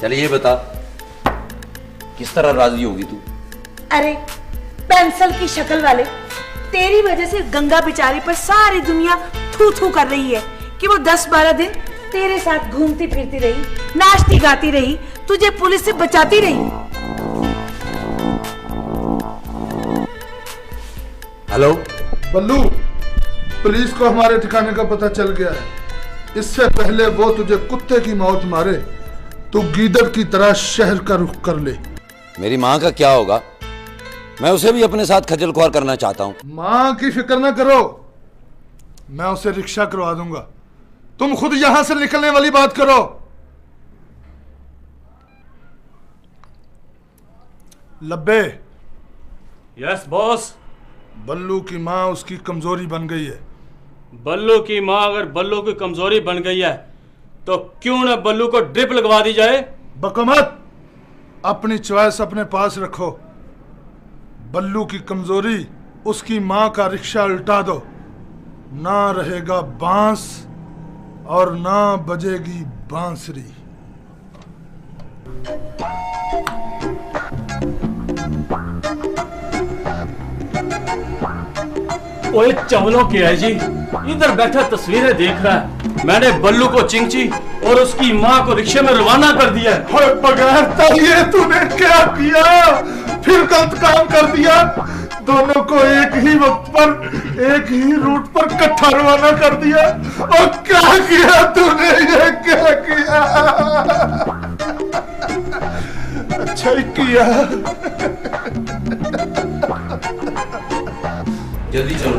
चल ये बता, किस तरह राजी होगी तू? अरे पेंसिल की शक्ल वाले, तेरी वजह से गंगा बेचारी पर सारी दुनिया थू थू कर रही है कि वो 10-12 दिन तेरे साथ घूमती फिरती रही, नाचती गाती रही, तुझे पुलिस से बचाती रही। हेलो बल्लू, पुलिस को हमारे ठिकाने का पता चल गया है। इससे पहले वो तुझे कुत्ते की मौत मारे, तू गीदड़ की तरह शहर का रुख कर ले। मेरी माँ का क्या होगा? मैं उसे भी अपने साथ खजल खुआर करना चाहता हूँ। माँ की फिक्र ना करो, मैं उसे रिक्शा करवा दूंगा। तुम खुद यहां से निकलने वाली बात करो। लब्बे। Yes boss. बल्लू की माँ उसकी कमजोरी बन गई है। बल्लू की माँ अगर बल्लू की कमजोरी बन गई है तो क्यों ना बल्लू को ड्रिप लगवा दी जाए। बकमत, अपनी चॉइस अपने पास रखो। बल्लू की कमजोरी उसकी माँ का रिक्शा उल्टा दो, ना रहेगा बांस और ना बजेगी बांसुरी। ओए चवलों क्या है जी, इधर बैठा तस्वीरें देख रहा है। मैंने बल्लू को चिंची और उसकी माँ को रिक्शे में रवाना कर दिया। बगैर तलिए तूने क्या किया? फिर गलत काम कर दिया। दोनों को एक ही वक्त पर एक ही रूट पर इकट्ठा रवाना कर दिया। और क्या किया तूने? ये क्या किया? अच्छा ही किया। जल्दी चलो,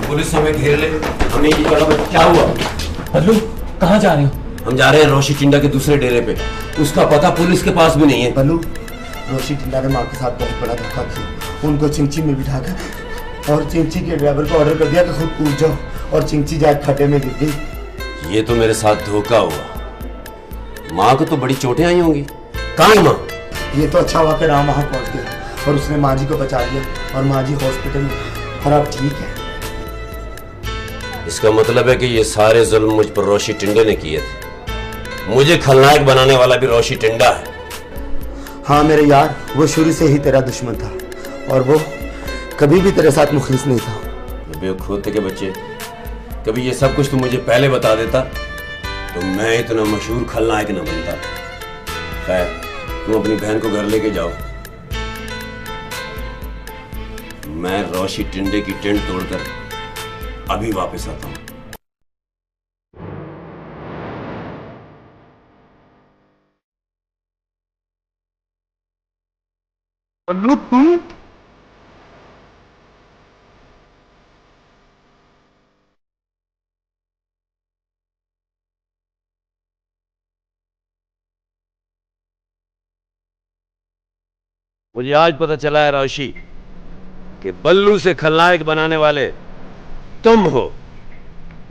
पुलिस हमें घेर ले। हमें ये पता क्या हुआ। बल्लू कहाँ जा रहे हो? हम जा रहे हैं रोशी टिंडा के दूसरे डेरे पे। उसका पता पुलिस के पास भी नहीं है। बल्लू, रोशी टिंडा ने माँ के साथ बहुत बड़ा धोखा किया। उनको चिंची में बिठाकर और चिंची के ड्राइवर को ऑर्डर कर दिया कि खुद कूद जाओ, और चिंची जाए खड्डे में गिर गई। ये तो मेरे साथ धोखा हुआ। माँ को तो बड़ी चोटें आई होंगी। कहाँ है माँ? ये तो अच्छा हुआ कि राम वहां पहुंच गया और उसने माँ जी को बचा लिया, और माँ जी हॉस्पिटल में, और अब ठीक है। इसका मतलब है कि ये सारे जुल्म मुझ पर रोशी टिंडे ने किए थे। मुझे खलनायक बनाने वाला भी रोशी टिंडा है। हाँ मेरे यार, वो शुरू से ही तेरा दुश्मन था, और वो कभी भी तेरे साथ मुखलिस नहीं था। बेवकूफ के बच्चे, कभी ये सब कुछ तुम मुझे पहले बता देता तो मैं इतना मशहूर खलनायक न बनता। खैर, तुम अपनी बहन को घर लेके जाओ। मैं रोशी टिंडे की टेंट तोड़कर अभी वापस आता हूं। बल्लू तुम? मुझे आज पता चला है रोशी कि बल्लू से खलनायक बनाने वाले तुम हो।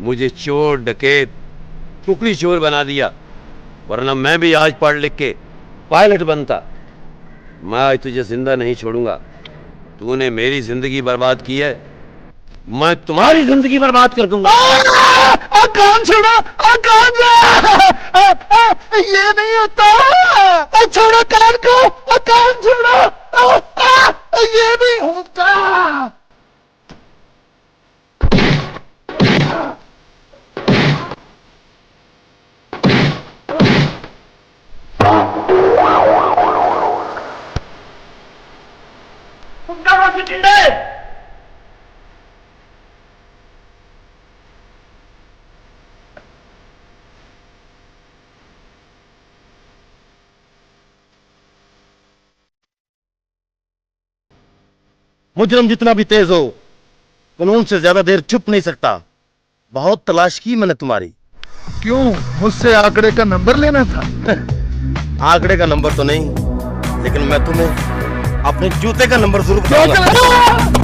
मुझे चोर डकैत टुकड़ी चोर बना दिया, वरना मैं भी आज पढ़ लिख के पायलट बनता। मैं आज तुझे जिंदा नहीं छोड़ूंगा। तूने मेरी जिंदगी बर्बाद की है, मैं तुम्हारी जिंदगी बर्बाद कर दूंगा। कान छोड़ो, कान! ये नहीं होता। छोड़ो कान को, कान छोड़ो। ये नहीं होता। मुजरम जितना भी तेज हो, कानून से ज्यादा देर छुप नहीं सकता। बहुत तलाश की मैंने तुम्हारी। क्यों? मुझसे आंकड़े का नंबर लेना था? आंकड़े का नंबर तो नहीं, लेकिन मैं तुम्हें अपने जूते का नंबर जरूर बताऊंगा।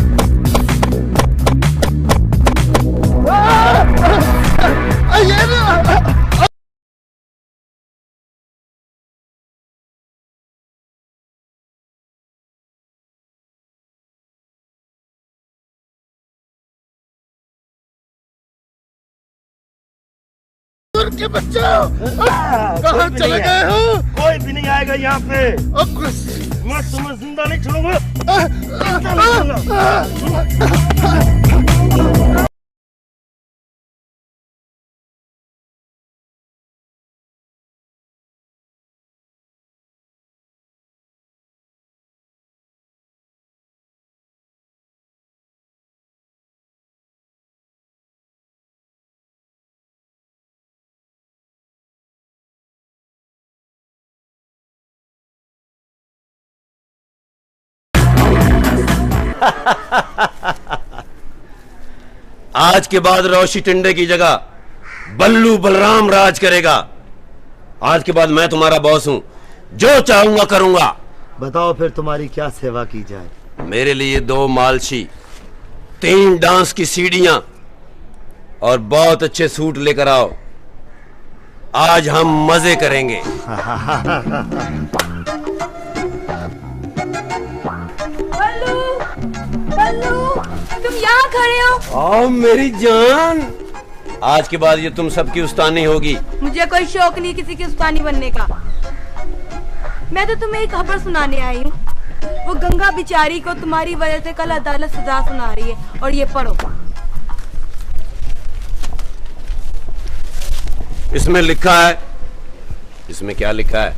के बच्चे कहाँ चले गए हो? कोई भी नहीं आएगा यहाँ पे। मैं तुम्हें जिंदा नहीं छोड़ूंगा। आज के बाद रोशी टिंडे की जगह बल्लू बलराम राज करेगा। आज के बाद मैं तुम्हारा बॉस हूं, जो चाहूंगा करूंगा। बताओ फिर तुम्हारी क्या सेवा की जाए? मेरे लिए 2 मालशी, 3 डांस की सीढ़ियां और बहुत अच्छे सूट लेकर आओ। आज हम मजे करेंगे। बल्लू, बल्लू, तुम यहाँ खड़े हो? आओ मेरी जान, आज के बाद ये तुम सबकी उस्तानी होगी। मुझे कोई शौक नहीं किसी की उस्तानी बनने का। मैं तो तुम्हें एक खबर सुनाने आई हूँ। वो गंगा बिचारी को तुम्हारी वजह से कल अदालत सजा सुना रही है, और ये पढ़ो। इसमें लिखा है, इसमें क्या लिखा है?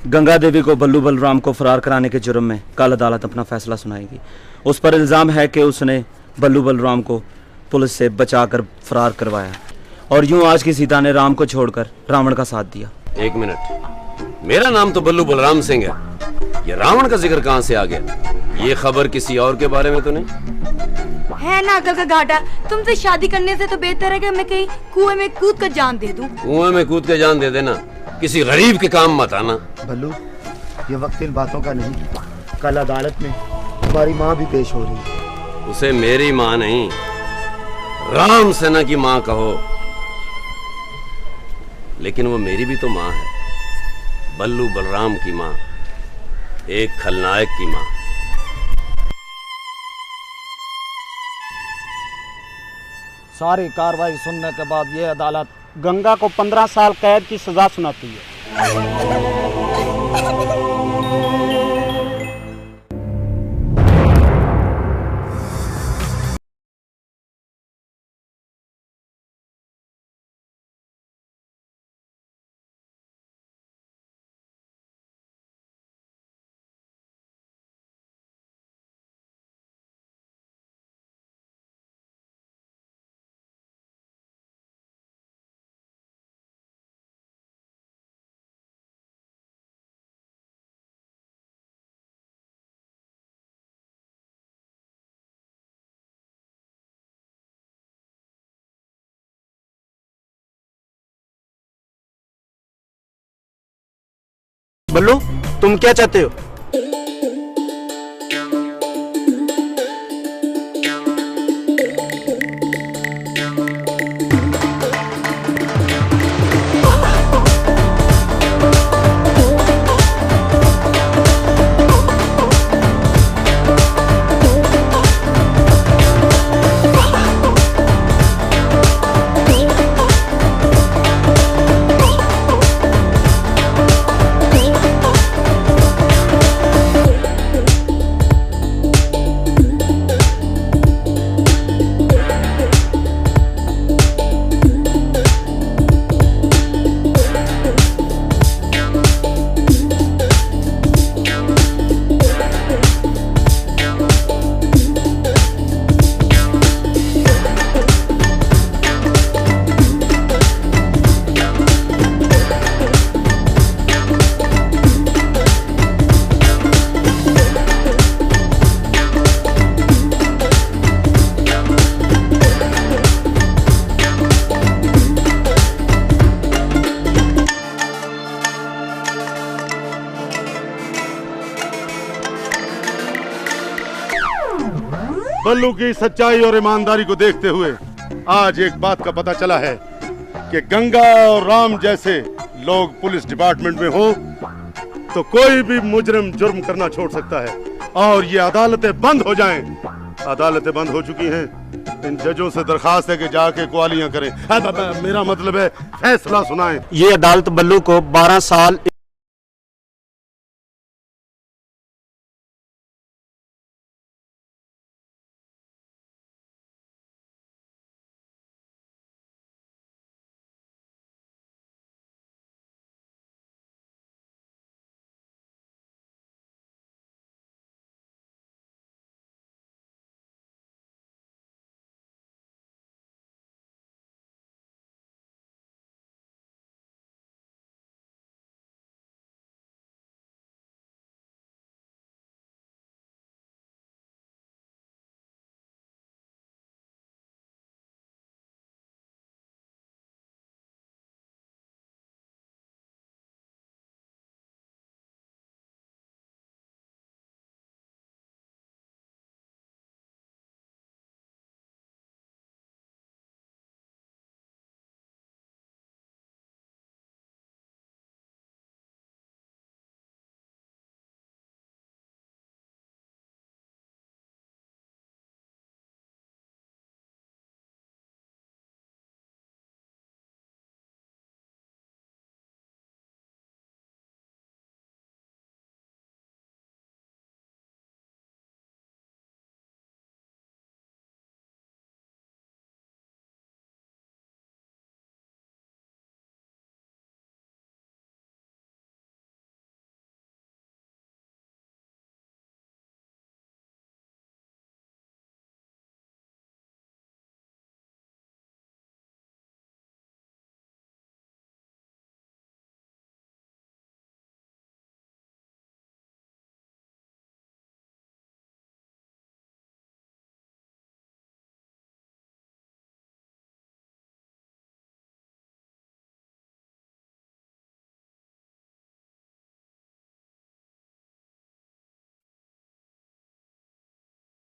गंगा देवी को बल्लू बलराम को फरार कराने के जुर्म में कल अदालत अपना फैसला सुनाएगी। उस पर इल्जाम है कि उसने बल्लू बलराम को पुलिस से बचाकर फरार करवाया, और यूं आज की सीता ने राम को छोड़कर रावण का साथ दिया। 1 मिनट, मेरा नाम तो बल्लू बलराम सिंह है, ये रावण का जिक्र कहां से आ गया? ये खबर किसी और के बारे में तो नहीं है ना? अकल का घाटा। तुमसे शादी करने से तो बेहतर है कि मैं कहीं कुएं में कूद कर जान दे दूं। कुएं में कूद के जान दे देना, किसी गरीब के काम मत आना। बल्लू, ये वक्त इन बातों का नहीं। कल अदालत में तुम्हारी माँ भी पेश हो रही है। उसे मेरी माँ नहीं, राम सेना की माँ कहो, लेकिन वो मेरी भी तो माँ है, बल्लू बलराम की माँ, एक खलनायक की माँ। सारी कार्रवाई सुनने के बाद ये अदालत गंगा को 15 साल कैद की सजा सुनाती है। बल्लू, तुम क्या चाहते हो? बल्लू की सच्चाई और ईमानदारी को देखते हुए आज एक बात का पता चला है कि गंगा और राम जैसे लोग पुलिस डिपार्टमेंट में हो तो कोई भी मुजरिम जुर्म करना छोड़ सकता है और ये अदालतें बंद हो जाएं। अदालतें बंद हो चुकी हैं। इन जजों से दरखास्त है कि जाके क्वालियां करें, मेरा मतलब है फैसला सुनाएं। ये अदालत बल्लू को 12 साल